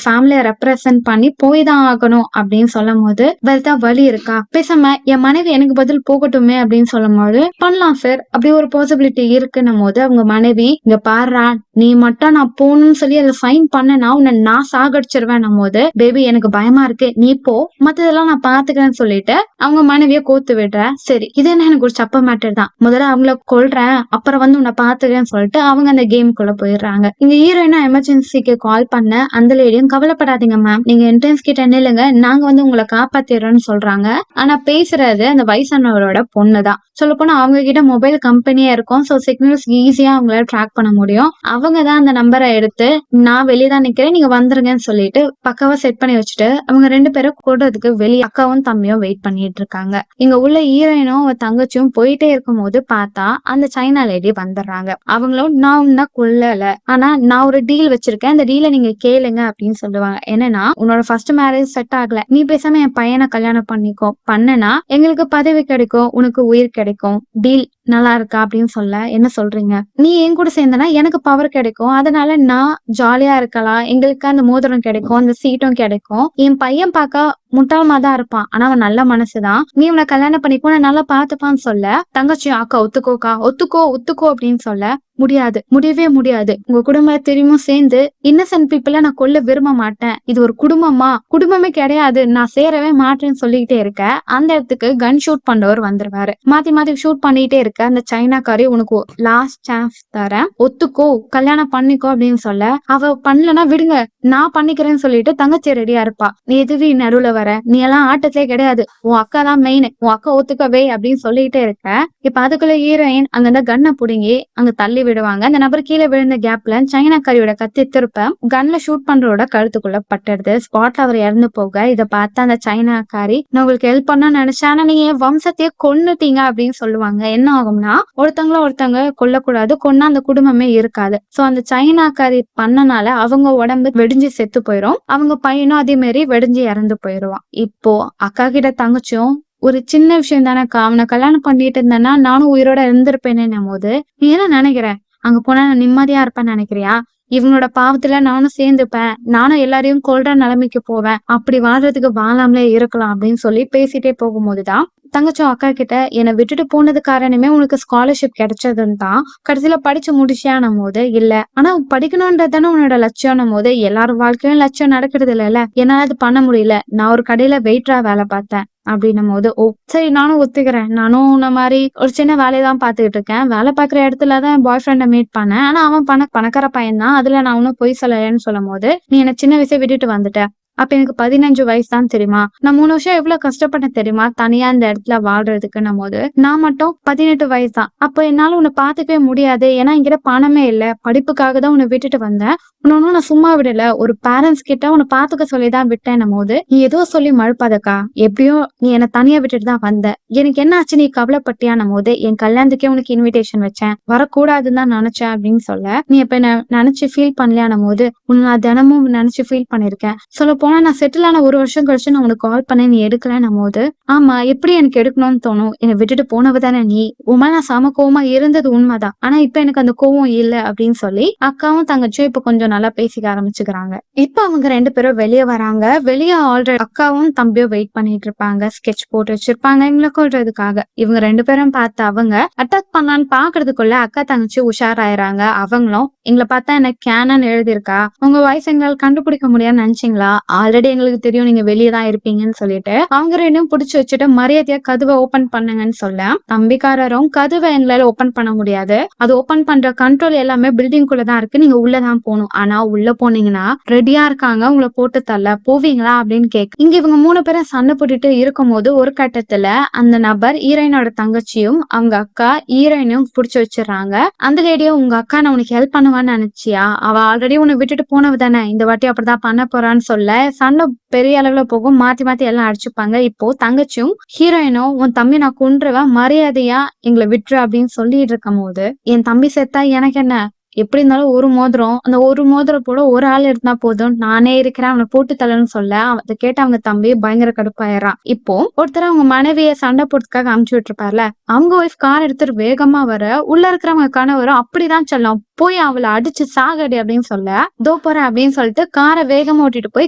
ஃபேமிலிய ரெப்ரசென்ட் பண்ணி போய் தான் ஆகணும் அப்படின்னு சொல்லும் போது, வேற வழி இருக்கா, பேசாம என் மனைவி எனக்கு பதில் போகட்டுமே அப்படின்னு சொல்லும் போது, பண்ணலாம் சார் அப்படி ஒரு பாசிபிலிட்டி இருக்குன்னும் போது அவங்க மனைவி, இங்க பாருடா நீ மட்டும் நான் போகணும்னு சொல்லி அதை சைன் பண்ணனா உன்னை நான் சாகடிச்சிருவேன் போது, பேபி எனக்கு பயமா இருக்கு நீ போ, மத்ததெல்லாம் நான் பாத்துக்கிறேன்னு சொல்லிட்டு அவங்க மனைவிய கோத்து விடுற. சரி இது என்ன எனக்கு ஒரு சப்ப மேட்டர் தான், முதல்ல அவங்கள கொல்றேன் அப்புறம் வந்து உன்னை பாத்துக்கிறேன்னு சொல்லிட்டு அவங்க அந்த கேமுக்குள்ள போயிடுறாங்க. இங்க ஹீரோயினா எமர்ஜென்சிக்கு கால் பண்ண அந்த லேடியும், கவலைப்படாதீங்க மேம், நீங்க என்ட்ரன்ஸ் கிட்ட நில்லுங்க, நாங்க வந்து உங்களை காப்பாத்திடுறோம்னு சொல்றாங்க. ஆனா பேசுறது அந்த வயசானவரோட பொண்ணுதான். சொல்ல போனா அவங்க கிட்ட மொபைல் கம்பெனியா இருக்கும். சோ சிக்னல்ஸ் ஈஸியா அவங்களால ட்ராக் பண்ண முடியும். அவங்க தான் அந்த நம்பரை எடுத்து நான் வெளியதான் நிக்கிறேன் நீங்க வந்துருங்கன்னு சொல்லிட்டு பக்காவா செட் பண்ணி வச்சுட்டு அவங்க 2 பேரும் கூடுறதுக்கு வெளியே அக்காவும் தம்பியும் வெயிட் பண்ணிட்டு இருக்காங்க. இங்க உள்ள ஹீரோயினும் அவ தங்கச்சியும் போயிட்டே இருக்கும் போது பார்த்தா அந்த சைனா லேடி வந்துடுறாங்க. அவங்களும் நான் உன்ன கொல்லல, ஆனா நான் ஒரு டீல் வச்சிருக்கேன், அந்த டீலை நீங்க கேளுங்க அப்படின்னு சொல்லுவாங்க. என்னன்னா உன்னோட ஃபர்ஸ்ட் மேரேஜ் செட் ஆகல, நீ பேசாம என் பையனை கல்யாணம் பண்ணிக்கோ, பண்ணனா எங்களுக்கு பதவி கிடைக்கும், உனக்கு உயிர் கிடைக்கும், டீல் நல்லா இருக்கா அப்படின்னு சொல்ல, என்ன சொல்றீங்க, நீ என் கூட சேர்ந்தனா எனக்கு பவர் கிடைக்கும், அதனால நான் ஜாலியா இருக்கலாம், எங்களுக்கு அந்த மோதிரம் கிடைக்கும், அந்த சீட்டும் கிடைக்கும், என் பையன் பார்க்க முட்டாளமா தான் இருப்பான் ஆனா அவன் நல்ல மனசுதான், நீ உன்னை கல்யாணம் பண்ணிக்கோ நான் நல்லா பாத்துப்பான்னு சொல்ல, தங்கச்சி அக்கா ஒத்துக்கோக்கா ஒத்துக்கோ அப்படின்னு சொல்ல, முடியாது முடியவே முடியாது, உங்க குடும்பத்தையும் சேர்ந்து இன்னசென்ட் பீப்புள நான் கொல்ல விரும்ப மாட்டேன், இது ஒரு குடும்பமே கிடையாது, நான் சேரவே மாட்டேன்னு சொல்லிக்கிட்டே இருக்க. அந்த இடத்துக்கு கன் ஷூட் பண்ணவர் வந்துருவாரு. மாத்தி மாத்தி ஷூட் பண்ணிட்டே இருக்க அந்த சைனாக்காரி, உனக்கு லாஸ்ட் சான்ஸ் தரேன், ஒத்துக்கோ கல்யாணம் பண்ணிக்கோ அப்படின்னு சொல்ல, அவ பண்ணலன்னா விடுங்க நான் பண்ணிக்கிறேன்னு சொல்லிட்டு தங்கச்சி ரெடியா இருப்பா. நீ எதுவி நடுவுல வர, நீ எல்லாம் ஆட்டத்திலே கிடையாது, உன் அக்கா தான் மெயின், உன் அக்கா ஒத்துக்கவே அப்படின்னு சொல்லிட்டே இருக்க. இப்ப அதுக்குள்ள ஹீரோயின் அங்க இந்த கன்னை புடுங்கி அங்க தள்ளி விடுவாங்க. அந்த நபர் கீழே விழுந்த கேப்ல சைனாக்காரியோட கத்தி திருப்ப கன்ல ஷூட் பண்றோட கழுத்துக்குள்ள பட்டுடுது. ஸ்பாட்ல அவர் இறந்து போக இதை பார்த்து அந்த சைனாக்காரி, நான் உங்களுக்கு ஹெல்ப் பண்ண நினைச்சேன் ஆனா நீங்க என் வம்சத்தையே கொன்னுட்டீங்க அப்படின்னு சொல்லுவாங்க. என்ன ஆகும்னா ஒருத்தவங்க கொல்லக்கூடாது, கொன்னா அந்த குடும்பமே இருக்காது. சோ அந்த சைனாக்காரி பண்ணனால அவங்க உடம்பு வெடிஞ்சு செத்து போயிரும், அவங்க பையனும் அதே மாதிரி வெடிஞ்சு இறந்து போயிருவான். இப்போ அக்கா கிட்ட தங்கச்சும் ஒரு சின்ன விஷயம் தானேக்கா, அவனை கல்யாணம் பண்ணிட்டு இருந்தேன்னா நானும் உயிரோட இருந்திருப்பேனே போது, நீ என்ன நினைக்கிற, அங்க போனா நான் நிம்மதியா இருப்பேன்னு நினைக்கிறியா? இவங்களோட பாவத்துல நானும் சேர்ந்துப்பேன். நானும் எல்லாரையும் கொல்ற நிலைமைக்கு போவேன். அப்படி வாழ்றதுக்கு வாழாமலே இருக்கலாம் அப்படின்னு சொல்லி பேசிட்டே போகும்போதுதான் தங்கச்சும் அக்கா கிட்ட என்னை விட்டுட்டு போனது காரணமே உனக்கு ஸ்காலர்ஷிப் கிடைச்சதுன்னு தான். கடைசியில படிச்சு முடிச்சியான்னும் போது இல்ல. ஆனா படிக்கணும்ன்றது தானே உன்னோட லட்சியம்னும் போது எல்லாரும் வாழ்க்கையிலும் லட்சியம் நடக்கிறது இல்லைல்ல. என்னால அது பண்ண முடியல. நான் ஒரு கடையில வெயிட்டரா வேலை பார்த்தேன் அப்படின்னும் போது ஓ சரி நானும் ஒத்துக்கிறேன். நானும் உன்ன மாதிரி ஒரு சின்ன வேலையதான் பாத்துக்கிட்டு இருக்கேன். வேலை பாக்குற இடத்துலதான் என் பாய் ஃப்ரெண்டை மீட் பண்ணேன். ஆனா அவன் பணக்கார பையன் தான். அதுல நான் ஒன்னும் பொய் சொல்லலைன்னு சொல்லும் போது நீ என்ன சின்ன வயசை விட்டுட்டு வந்துட்ட. அப்ப எனக்கு 15 வயசு தான் தெரியுமா? நான் 3 வருஷம் எவ்வளவு கஷ்டப்பட்டேன் தெரியுமா? தனியா இந்த இடத்துல வாழ்றதுக்குன்னும் போது நான் மட்டும் 18 வயசு தான். அப்ப என்னால உன்னை பாத்துக்கவே முடியாது. ஏன்னா என்கிட்ட பணமே இல்ல. படிப்புக்காக தான் உன்னை விட்டுட்டு வந்தேன். உன்ன நான் சும்மா விடல. ஒரு பேரண்ட்ஸ் கிட்ட உன்னை பாத்துக்க சொல்லிதான் விட்டேன்னும் போது நீ ஏதோ சொல்லி மழுப்பாதக்கா. எப்படியோ நீ என்னை தனியா விட்டுட்டு தான் வந்த. எனக்கு என்ன ஆச்சு நீ கவலைப்பட்டியான்னும் போது என் கல்யாணத்துக்கே உனக்கு இன்விடேஷன் வச்சேன். வரக்கூடாதுன்னு தான் நினைச்சேன் அப்படின்னு சொல்ல நீ எப்ப என்ன நினைச்சு ஃபீல் பண்ணலையான்னும் போது உன்னை நான் தினமும் நினைச்சு ஃபீல் பண்ணிருக்கேன். சொல்ல போனா நான் செட்டில் ஆன 1 வருஷம் கழிச்சு நான் உனக்கு கால் பண்ணேன். நீ எடுக்கலன்னும் போது ஆமா எப்படி எனக்கு எடுக்கணும்னு தோணும். என்னை விட்டுட்டு போனவ தானே நீ. உமா நான் சம கோவமா இருந்தது உண்மைதான். ஆனா இப்ப எனக்கு அந்த கோவம் இல்ல அப்படின்னு சொல்லி அக்காவும் தங்கச்சியும் இப்ப கொஞ்சம் நல்லா பேசிக்க ஆரம்பிச்சுக்கிறாங்க. இப்ப அவங்க 2 பேரும் வெளியே வராங்க. வெளியே ஆல்ரெடி அக்காவும் தம்பியும் வெயிட் பண்ணிட்டு இருப்பாங்க. ஸ்கெட்ச் போட்டு வச்சிருப்பாங்க இவங்களை கொள்றதுக்காக. இவங்க 2 பேரும் பார்த்து அவங்க அட்டாக் பண்ணலான்னு பாக்குறதுக்குள்ள அக்கா தங்கச்சி உஷாராயிராங்க. அவங்களும் எங்களை பார்த்தா எனக்கு கேனன் எழுதியிருக்கா. உங்க வாய்ஸ் எங்களால் கண்டுபிடிக்க முடியாதுன்னு நினைச்சீங்களா? ஆல்ரெடி எங்களுக்கு தெரியும் நீங்க வெளியே தான் இருப்பீங்கன்னு சொல்லிட்டு அவங்க 2 புடிச்சு வச்சுட்டு மரியாதையா கதவை ஓபன் பண்ணுங்கன்னு சொல்ல தம்பிக்காரரும் கதவை எங்களால ஓபன் பண்ண முடியாது. அது ஓபன் பண்ற கண்ட்ரோல் எல்லாமே பில்டிங் குள்ளதான் இருக்கு. நீங்க உள்ளதான் போகணும். ஆனா உள்ள போனீங்கன்னா ரெடியா இருக்காங்க உங்களை போட்டு தள்ள. போவீங்களா அப்படின்னு கேட்க இங்க இவங்க 3 பேரும் சண்டை போட்டுட்டு இருக்கும் போது ஒரு கட்டத்துல அந்த நபர் ஹீரோயினோட தங்கச்சியும் அவங்க அக்கா ஹீரோயினையும் புடிச்சு வச்சிடறாங்க. அந்த லேடியும் உங்க அக்கா நான் உனக்கு ஹெல்ப் பண்ணுவான்னு நினைச்சியா? அவ ஆல்ரெடி உன்னை விட்டுட்டு போனவ தானே. இந்த வாட்டி அப்படிதான் பண்ண போறான்னு சொல்ல சண்டை பெரிய அளவுல போகும். மாத்தி மாத்தி எல்லாம் அடிச்சுப்பாங்க. இப்போ தங்கச்சியும் ஹீரோயினும் உன் தம்பி நான் கொன்றுவேன் மரியாதையா எங்களை விட்டுரு அப்படின்னு சொல்லிட்டு இருக்கும் போது என் தம்பி செத்தா எனக்கு என்ன? எப்படி இருந்தாலும் ஒரு மோதிரம். அந்த ஒரு மோதிரம் போட ஒரு ஆள் இருந்தா போதும். நானே இருக்கிறேன் அவனை போட்டு தள்ளன்னு சொல்ல அதை கேட்ட அவங்க தம்பி பயங்கர கடுப்பாயிரான். இப்போ ஒருத்தர் அவங்க மனைவிய சண்டை போடுறதுக்காக அமுச்சு விட்டுருப்பார்ல. அவங்க ஒய்ஃப் கார் எடுத்துட்டு வேகமா வர உள்ள இருக்கிறவங்க கணவரும் அப்படிதான் சொல்லும். போய் அவளை அடிச்சு சாகடி அப்படின்னு சொல்ல தோ போறேன் அப்படின்னு சொல்லிட்டு காரை வேகமா ஓட்டிட்டு போய்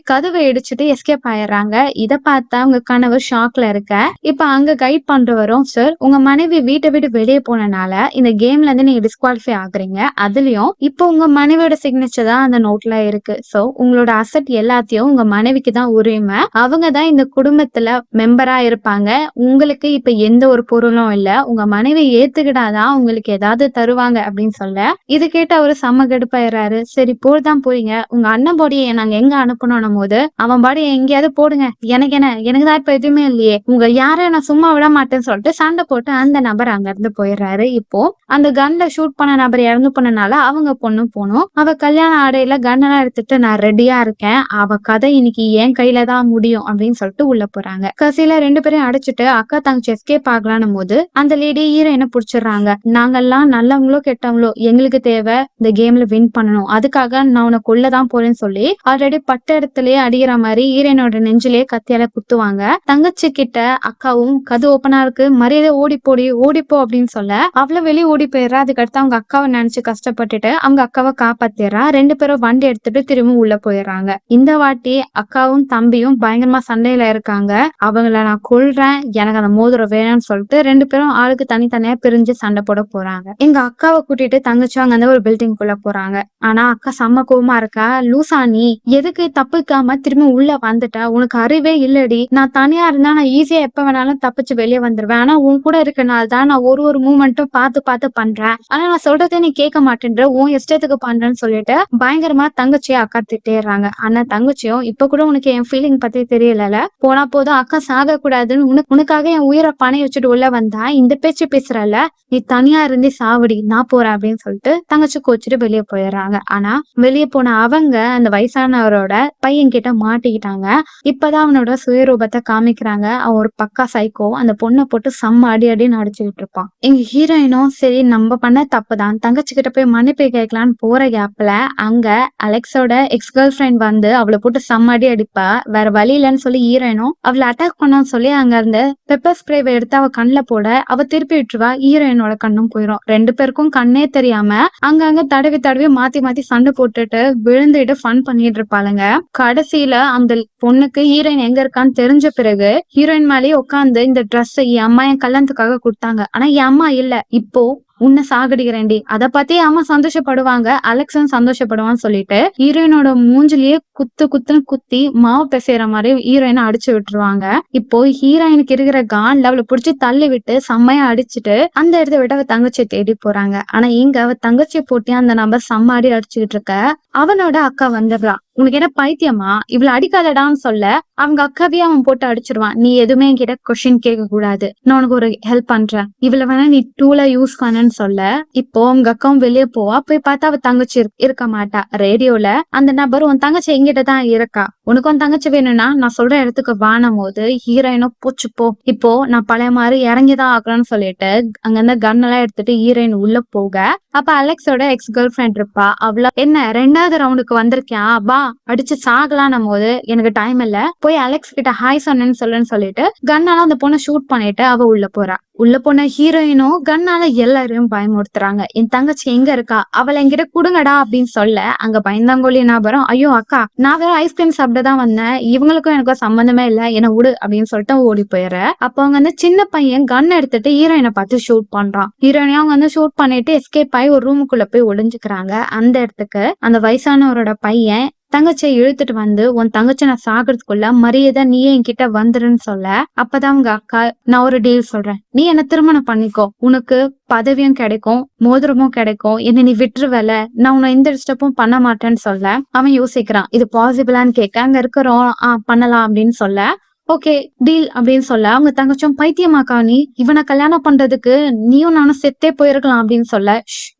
கதவை இடிச்சுட்டு எஸ்கேப் ஆயிடுறாங்க. இதை பார்த்தா அவங்க கணவர் ஷாக்ல இருக்க. இப்ப அங்க கைட் பண்றவரும் சார் உங்க மனைவி வீட்டை விட்டு வெளியே போனனால இந்த கேம்ல இருந்து நீங்க டிஸ்குவாலிஃபை ஆகுறீங்க. அதுலயும் இப்போ உங்க மனைவியோட சிக்னேச்சர் தான் அந்த நோட்ல இருக்கு. சோ உங்களோட அசட் எல்லாத்தையும் உங்க மனைவிக்கு தான் உரிமை. அவங்க தான் இந்த குடும்பத்துல மெம்பரா இருப்பாங்க. உங்களுக்கு இப்ப எந்த ஒரு பொருளும் இல்ல. உங்க மனைவி ஏத்துக்கிட்டாதான் உங்களுக்கு ஏதாவது தருவாங்க அப்படின்னு சொல்ல இது கேட்டு அவரு செம்ம கடுப்பாயிராரு. சரி போதான் போறீங்க. உங்க அண்ணன் பாடியை நாங்க எங்க அனுப்பணும் போது அவன் பாடியை எங்கேயாவது போடுங்க. எனக்கு என்ன? எனக்கு தான் இப்ப எதுவுமே இல்லையே. உங்க யாரையும் நான் சும்மா விட மாட்டேன்னு சொல்லிட்டு சண்டை போட்டு அந்த நபர் அங்க இருந்து போயிடுறாரு. இப்போ அந்த கன்ல ஷூட் பண்ண நபர் இறந்து போனனால அவங்க பொண்ணு போனோம். அவ கல்யாண ஆடையில கன்னெல்லாம் எடுத்துட்டு நான் ரெடியா இருக்கேன். அவ கதை இன்னைக்கு என் கையில தான் முடியும் அப்படின்னு சொல்லிட்டு உள்ள போறாங்க. கடைசியில 2 பேரையும் அடிச்சுட்டு அக்கா தங்கச்சி எஸ்கேப் ஆகலான்னும் போது அந்த லேடி ஹீரோயினை புடிச்சிடுறாங்க. நாங்கெல்லாம் நல்லவங்களோ கெட்டவங்களோ எங்களுக்கு தேவை இந்த கேம்ல வின் பண்ணணும். அதுக்காக நான் உன்னை கொல்லதான் போறேன்னு சொல்லி ஆல்ரெடி பட்ட இடத்துலயே அடிக்கிற மாதிரி ஹீரோயினோட நெஞ்சிலேயே கத்தியால குத்துவாங்க. தங்கச்சி கிட்ட அக்காவும் கது ஓப்பனா இருக்கு மரியாதை ஓடிப்போ அப்படின்னு சொல்ல அவ்வளவு வெளியே ஓடி போயிடுறா. அதுக்கடுத்து அவங்க அக்காவை நினைச்சு கஷ்டப்பட்டுட்டு அவங்க அக்காவை காப்பாத்திடுறா. 2 பேரும் வண்டி எடுத்துட்டு திரும்ப உள்ள போயிடுறாங்க. இந்த வாட்டி அக்காவும் தம்பியும் பயங்கரமா சண்டையில இருக்காங்க. அவங்கள நான் கொல்றேன் எனக்கு அந்த மோதிரம் வேணும்னு சொல்லிட்டு 2 பேரும் ஆளுக்கு தனித்தனியா பிரிஞ்சு சண்டை போட போறாங்க. எங்க அக்காவை கூட்டிட்டு தங்கச்சி அங்க அந்த ஒரு பில்டிங் குள்ள போறாங்க. ஆனா அக்கா செம்ம கோவமா இருக்கா. லூசா நீ எதுக்கு தப்புக்காம திரும்ப உள்ள வந்துட்டா? உனக்கு அறிவே இல்லடி. நான் தனியா இருந்தா நான் ஈஸியா எப்ப வேணாலும் தப்பிச்சு வெளியே வந்துருவேன். ஆனா உன் கூட இருக்கனால தான் நான் ஒரு மூமெண்ட்டும் பார்த்து பண்றேன். ஆனா நான் சொல்றதே நீ கேட்க மாட்டேன்ற. உன் இஷ்டத்துக்கு பண்றேன்னு சொல்லிட்டு பயங்கரமா தங்கச்சியை அக்கா திட்டேறாங்க. ஆனா தங்கச்சியும் இப்ப கூட உனக்கு என் ஃபீலிங் பத்தி தெரியல. போனா போதும் அக்கா சாக கூடாதுன்னு உனக்காக என் உயிரை பணி வச்சுட்டு உள்ள வந்தா இந்த பேச்சு பேசுறல. நீ தனியா இருந்து சாவடி நான் போறேன் அப்படின்னு சொல்லிட்டு தங்கச்சி கோச்சிட்டு வெளியே போயிடுறாங்க. ஆனா வெளியே போன அவங்க அந்த வயசானவரோட பையன் கிட்ட மாட்டிக்கிட்டாங்க. இப்பதான் அவனோட சுயரூபத்தை காமிக்கிறாங்க. அவன் ஒரு பக்கா சைக்கோ. அந்த பொண்ணை போட்டு செம்ம அடி அடின்னு அடிச்சுக்கிட்டு இருப்பான். எங்க ஹீரோயினும் சரி நம்ம பண்ண தப்புதான் தங்கச்சி கிட்ட போய் மன்னிப்பு மன்னிப்பு கேட்கலான்னு போற கேப்ல அங்க அலெக்ஸோட எக்ஸ் கேர்ள் ஃப்ரெண்ட் வந்து அவளை போட்டு செம்மடி அடிப்பா. வேற வழி இல்லைன்னு சொல்லி ஹீரோயினும் அவளை அட்டாக் பண்ணான்னு சொல்லி அங்க இருந்து பெப்பர் ஸ்ப்ரேவை எடுத்து அவ கண்ணுல போட அவ திருப்பி விட்டுருவா. ஹீரோயினோட கண்ணும் போயிடும். 2 பேருக்கும் கண்ணே தெரியாம அங்கங்க தடவி தடவி மாத்தி மாத்தி சண்டை போட்டுட்டு விழுந்துட்டு ஃபன் பண்ணிட்டு இருப்பாளுங்க. கடைசியில அந்த பொண்ணுக்கு ஹீரோயின் எங்க இருக்கான்னு தெரிஞ்ச பிறகு ஹீரோயின் மேலேயே உட்காந்து இந்த ட்ரெஸ் என் அம்மா என் கல்யாணத்துக்காக கொடுத்தாங்க, ஆனா என் அம்மா இல்ல, இப்போ உன்னை சாகடிக்கிறேன்டி. அத பத்தி அம்மா சந்தோஷப்படுவாங்க, அலெக்ஸும் சந்தோஷப்படுவான்னு சொல்லிட்டு ஹீரோயினோட மூஞ்சிலேயே குத்து குத்துன்னு குத்தி மாவு பிசைற மாதிரி ஹீரோயினை அடிச்சு விட்டுருவாங்க. இப்போ ஹீரோயினுக்கு இருக்கிற கான்ல அவளை புடிச்சு தள்ளி விட்டு செம்மையா அடிச்சுட்டு அந்த இடத்த விட்டு அவ தங்கச்சியை தேடி போறாங்க. ஆனா இங்க அவ தங்கச்சியை போட்டி அந்த நபர் செம்மாடி அடிச்சுக்கிட்டு இருக்க அவனோட அக்கா வந்துடுறா. உனக்கு என்ன பைத்தியமா, இவ்வளவு அடிக்காதடான்னு சொல்ல அவங்க அக்காவே அவன் போட்டு அடிச்சிருவான். நீ எதுவுமே என்கிட்ட கொஸ்டின் கேட்க கூடாது, நான் உனக்கு ஒரு ஹெல்ப் பண்றேன், இவ்வளவு வேணா நீ டூல யூஸ் பண்ணன்னு சொல்ல இப்போ உங்க அக்காவும் வெளியே போவா. போய் பார்த்தா அவ தங்கச்சி இருக்க மாட்டா. ரேடியோல அந்த நபர் உன் தங்கச்சி எங்கிட்ட தான் இருக்கா, உனக்கு உன் தங்கச்சி வேணும்னா நான் சொல்ற இடத்துக்கு வாணும் போது ஹீரோயினும் பூச்சு போ, இப்போ நான் பழைய மாதிரி இறங்கிதான் ஆகணும்னு சொல்லிட்டு அங்க இருந்து கன் எல்லாம் எடுத்துட்டு ஹீரோயின் உள்ள போக அப்ப அலெக்ஸோட எக்ஸ் கேர்ள் ஃப்ரெண்ட் இருப்பா. அவள என்ன 2வது ரவுண்டுக்கு வந்திருக்கியா, வா அடிச்சு சாகலாம் போது எனக்கு டைம் இல்ல, போய் அலெக்ஸ் கிட்ட ஹாய் சொன்னேன்னு சொல்லிட்டு கன்னால அந்த பொண்ணை ஷூட் பண்ணிட்டு அவ உள்ள போறா. உள்ள போன ஹீரோயினும் கன்னால எல்லாரையும் பயமுறுத்துறாங்க. என் தங்கச்சி எங்க இருக்கா, அவளை என்கிட்ட குடுங்கடா அப்படின்னு சொல்ல அங்க பயந்தாங்கோலி நபரும் ஐயோ அக்கா நான் வேற ஐஸ்கிரீம் சாப்பிட்டதான் வந்தேன், இவங்களுக்கும் எனக்கும் சம்பந்தமே இல்ல, என்ன விடு அப்படின்னு சொல்லிட்டு ஓடி போயிடுற. அப்ப அவங்க வந்து சின்ன பையன் கன் எடுத்துட்டு ஹீரோயினை பார்த்து ஷூட் பண்றான். ஹீரோயினையும் அவங்க வந்து ஷூட் பண்ணிட்டு எஸ்கேப் ஆகி ஒரு ரூமுக்குள்ள போய் ஒளிஞ்சுக்கிறாங்க. அந்த இடத்துக்கு அந்த வயசானவரோட பையன் தங்கச்சியை இழுத்துட்டு வந்து உன் தங்கச்சி நான் சாகிறதுக்குள்ள மரியாதை நீயே என்கிட்ட வந்துருன்னு சொல்ல அப்பதான் உங்க அக்கா நான் ஒரு டீல் சொல்றேன், நீ என்ன திருமணம் பண்ணிக்கோ, உனக்கு பதவியும் கிடைக்கும் மோதிரமும் கிடைக்கும், என்ன நீ விட்டுருவல, நான் உன்னை எந்த டிஸ்டர்பும் பண்ண மாட்டேன்னு சொல்ல அவன் யோசிக்கிறான் இது பாசிபிளான்னு கேட்க அங்க இருக்கிறோம் பண்ணலாம் அப்படின்னு சொல்ல ஓகே டீல் அப்படின்னு சொல்ல அவங்க தங்கச்சும் பைத்தியமாக்கா நீ, இவனை கல்யாணம் பண்றதுக்கு நீயும் நானும் செத்தே போயிருக்கலாம் அப்படின்னு சொல்ல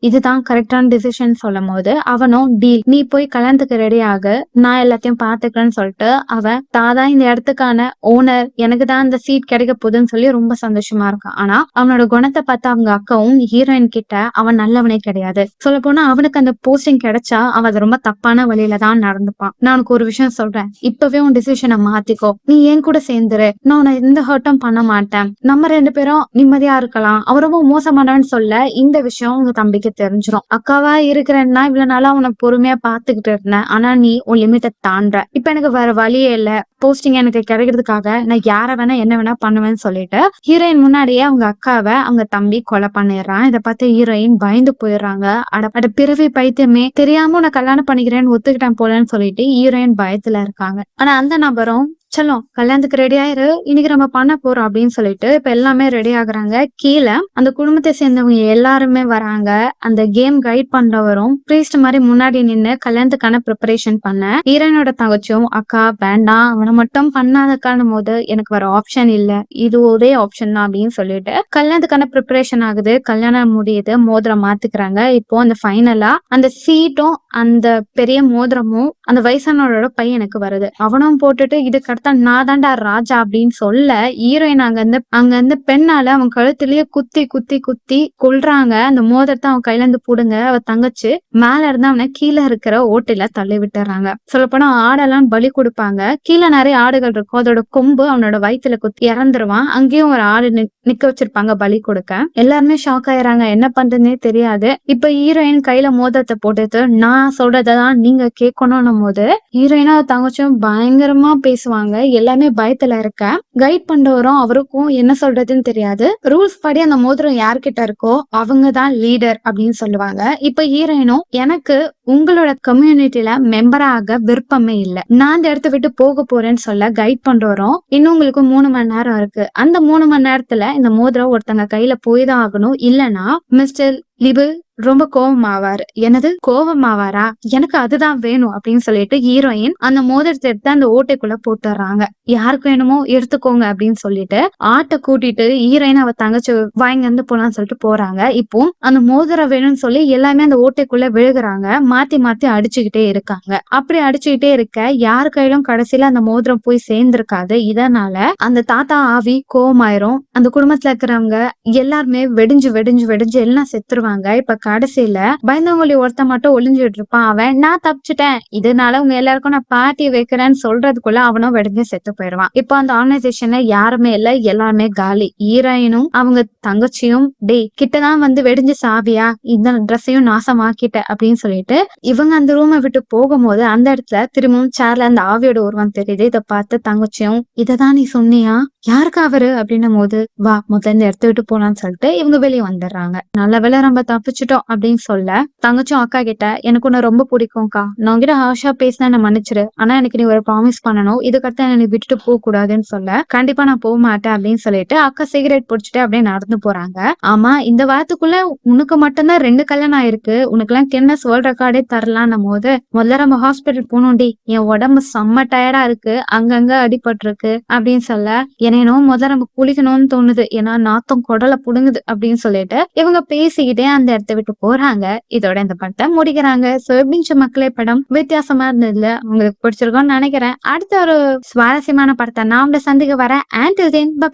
இதுதான் கரெக்டான டிசிஷன் சொல்லும் போது அவனும் டீல், நீ போய் கல்யாணத்துக்கு ரெடி ஆகு, நான் எல்லாத்தையும் பாத்துக்கிறேன்னு சொல்லிட்டு அவன் தாதான் இந்த இடத்துக்கான ஓனர், எனக்கு தான் இந்த சீட் கிடைக்க போகுதுன்னு சொல்லி ரொம்ப சந்தோஷமா இருக்கான். ஆனா அவனோட குணத்தை பார்த்து அவங்க அக்காவும் ஹீரோயின் கிட்ட அவன் நல்லவனே கிடையாது, சொல்ல போனா அவனுக்கு அந்த போஸ்டிங் கிடைச்சா அவன் அது ரொம்ப தப்பான வழியில தான் நடந்துப்பான். நான் உனக்கு ஒரு விஷயம் சொல்றேன், இப்பவே உன் டிசிஷனை மாத்திக்கோ, நீ ஏன் கூட சேர்ந்துரு, நான் உன்னை எந்த ஹர்ட்டும் பண்ண மாட்டேன், நம்ம 2 பேரும் நிம்மதியா இருக்கலாம். அவன் ரொம்ப மோசமானவன்னு சொல்ல இந்த விஷயம் உங்க தம்பிக்கு தெரிஞ்சிடும். அக்காவா இருக்கிறேன்னா இவ்வளவு நாளா உன்னை பொறுமையா பாத்துக்கிட்டு இருந்தேன், ஆனா நீ உன் லிமிட்டை தாண்ட, இப்ப எனக்கு வேற வழியே இல்ல, போஸ்டிங் எனக்கு கிடைக்கிறதுக்காக நான் யார வேணா என்ன வேணா பண்ணுவேன்னு சொல்லிட்டு ஹீரோயின் முன்னாடியே அவங்க அக்காவை அவங்க தம்பி கொலை பண்ணிடுறான். இதை பார்த்து ஹீரோயின் பயந்து போயிடுறாங்க. அட பிறவி பைத்தியமே, தெரியாம உன்னை கல்யாணம் பண்ணிக்கிறேன்னு ஒத்துக்கிட்டேன் போலன்னு சொல்லிட்டு ஹீரோயின் பயத்துல இருக்காங்க. ஆனா அந்த நபரும் சொல்லும் கல்யாணத்துக்கு ரெடி ஆயிரு, இன்னைக்கு நம்ம பண்ண போறோம் அப்படின்னு சொல்லிட்டு இப்ப எல்லாமே ரெடி ஆகுறாங்க. கீழே அந்த குடும்பத்தை சேர்ந்தவங்க எல்லாருமே வராங்க. அந்த கேம் கைட் பண்றவரும் பிரீஸ்ட் மாதிரி முன்னாடி நின்று கல்யாணத்துக்கான ப்ரிப்பரேஷன் பண்ண ஹீரோயினோட தங்கச்சியும் அக்கா வேண்டாம் அவனை மட்டும் பண்ணாதக்கான போது எனக்கு வேற ஆப்ஷன் இல்ல, இது ஒரே ஆப்ஷன் தான் அப்படின்னு சொல்லிட்டு கல்யாணத்துக்கான ப்ரிப்பரேஷன் ஆகுது. கல்யாணம் முடியுது, மோதிரம் மாத்துக்கிறாங்க. இப்போ அந்த ஃபைனலா அந்த சீட்டும் அந்த பெரிய மோதிரமும் அந்த வயசானவரோட பையனுக்கு வருது. அவனும் போட்டுட்டு இதுக்கு நான் தாண்டா ராஜா அப்படின்னு சொல்ல ஹீரோயின் அங்க இருந்து பெண்ணால அவன் கழுத்துலயே குத்தி குத்தி குத்தி கொல்றாங்க. அந்த மோதிரத்தை அவன் கையில இருந்து புடுங்க அவ தங்கச்சு மேல இருந்து அவனை கீழே இருக்கிற ஓட்டையில தள்ளி விட்டுறாங்க. சொல்லப்போனா ஆடெல்லாம் பலி கொடுப்பாங்க. கீழே நிறைய ஆடுகள் இருக்கும், அதோட கொம்பு அவனோட வயிற்றுல குத்தி இறந்துருவான். அங்கேயும் ஒரு ஆடு நிக்க வச்சிருப்பாங்க பலி கொடுக்க. எல்லாருமே ஷாக் ஆயிடுறாங்க, என்ன பண்றதுன்னே தெரியாது. இப்ப ஹீரோயின் கையில மோதிரத்தை போட்டுட்டு நான் சொல்றதான் நீங்க கேட்கணும் போது ஹீரோயினா தங்கச்சும் பயங்கரமா பேசுவாங்க. எல்லாமே பயத்துல இருக்க கைட் பண்றவரும் அவருக்கும் என்ன சொல்றதுன்னு தெரியாது. ரூல்ஸ் படி அந்த மோதிரம் யார்கிட்ட இருக்கோ அவங்கதான் லீடர் அப்படின்னு சொல்லுவாங்க. இப்ப ஹீரோயினும் எனக்கு உங்களோட கம்யூனிட்டியில மெம்பராக விருப்பமே இல்லை, நான் இந்த இடத்த விட்டு போக போறேன்னு சொல்ல கைட் பண்றவரும் இன்னும் உங்களுக்கு 3 மணி நேரம் இருக்கு, அந்த 3 மணி நேரத்துல இந்த மோதிரம் ஒருத்தங்க கையில போய் தான் ஆகணும், இல்லனா மிஸ்டர் லிபு ரொம்ப கோபமாவாரு. எனது கோபமாவாரா, எனக்கு அதுதான் வேணும் அப்படின்னு சொல்லிட்டு ஹீரோயின் அந்த மோதிரத்தை எடுத்து அந்த ஓட்டைக்குள்ள போட்டுறாங்க. யாருக்கு வேணுமோ எடுத்துக்கோங்க அப்படின்னு சொல்லிட்டு ஆட்டை கூட்டிட்டு ஹீரோயின் அவ தங்கச்சி வாங்கி வந்து போலான்னு சொல்லிட்டு போறாங்க. இப்போ அந்த மோதிரம் வேணும்னு சொல்லி எல்லாமே அந்த ஓட்டைக்குள்ள விழுகுறாங்க. மாத்தி மாத்தி அடிச்சுக்கிட்டே இருக்காங்க. அப்படி அடிச்சுக்கிட்டே இருக்க யாரு கையிலும் கடைசியில அந்த மோதிரம் போய் சேர்ந்திருக்காது. இதனால அந்த தாத்தா ஆவி கோவமாயிரும். அந்த குடும்பத்துல இருக்கிறவங்க எல்லாருமே வெடிஞ்சு வெடிஞ்சு வெடிஞ்சு எல்லாம் செத்துருவாங்க. இப்ப கடைசியில பயந்தவங்களி ஒருத்த மட்டும் ஒளிஞ்சுட்டு இருப்பான். அவன் நான் தப்பிச்சுட்டேன், இதனால உங்க எல்லாருக்கும் நான் பார்ட்டி வைக்கிறேன்னு சொல்றதுக்குள்ள அவனும் வெடிஞ்சு செத்து போயிடுவான். இப்போ அந்த ஆர்கனைசேஷன்ல யாருமே இல்ல, எல்லாமே காலி. ஹீரோயினும் அவங்க தங்கச்சியும் டேய் கிட்டதான் வந்து வெடிஞ்சு சாவியா, இந்த ட்ரெஸ்ஸையும் நாசமாக்கிட்ட அப்படின்னு சொல்லிட்டு இவங்க அந்த ரூமை விட்டு போகும்போது அந்த இடத்துல திரும்பவும் சேர்ல அந்த ஆவியோட உருவம் தெரியுது. இதை பார்த்து தங்கச்சியும் இததான் நீ சொன்னியா, யாருக்கு அவரு அப்படின்னும் போது வா முதல்ல இந்த இடத்த விட்டு போலான்னு சொல்லிட்டு இவங்க வெளியே வந்துடுறாங்க. நல்ல வேளை நம்ம தப்பிச்சிட்டோம் அப்படின்னு சொல்ல தங்கச்சும் அக்கா கிட்ட எனக்கு உன்னை ரொம்ப பிடிக்கும்க்கா, நான் உங்ககிட்ட ஹாஷா பேசினா என்ன மன்னிச்சிரு, ஆனா எனக்கு நீ ஒரு ப்ராமிஸ் பண்ணணும், இதுக்கடுத்து என்ன நீ விட்டுட்டு போக கூடாதுன்னு சொல்ல கண்டிப்பா நான் போக மாட்டேன் அப்படின்னு சொல்லிட்டு அக்கா சிகரெட் பிடிச்சிட்டு அப்படியே நடந்து போறாங்க. ஆமா இந்த வாரத்துக்குள்ள உனக்கு மட்டும்தான் 2 கல்யாணம் ஆயிருக்கு, உனக்கு எல்லாம் கின்னஸ் வேர்ல்ட் ரெக்கார்டே தரலான்னும் போது முதல்ல நம்ம ஹாஸ்பிட்டல் போகணும்டி, என் உடம்பு செம்ம டயர்டா இருக்கு, அங்கங்க அடிபட்டிருக்கு அப்படின்னு சொல்ல என்னோ முதல்ல நம்ம குளிக்கணும்னு தோணுது, ஏன்னா நாத்தம் குடலை புடுங்குது அப்படின்னு சொல்லிட்டு இவங்க பேசிக்கிட்டே அந்த இடத்த விட்டு போறாங்க. இதோட இந்த படத்தை முடிக்கிறாங்க. சோ எப்படின்னு மக்களே படம் வித்தியாசமா இருந்ததுல உங்களுக்கு பிடிச்சிருக்கும்னு நினைக்கிறேன். அடுத்த ஒரு சுவாரஸ்யமான படத்தை நான் உங்களை சந்திக்க வரேன். Until then by.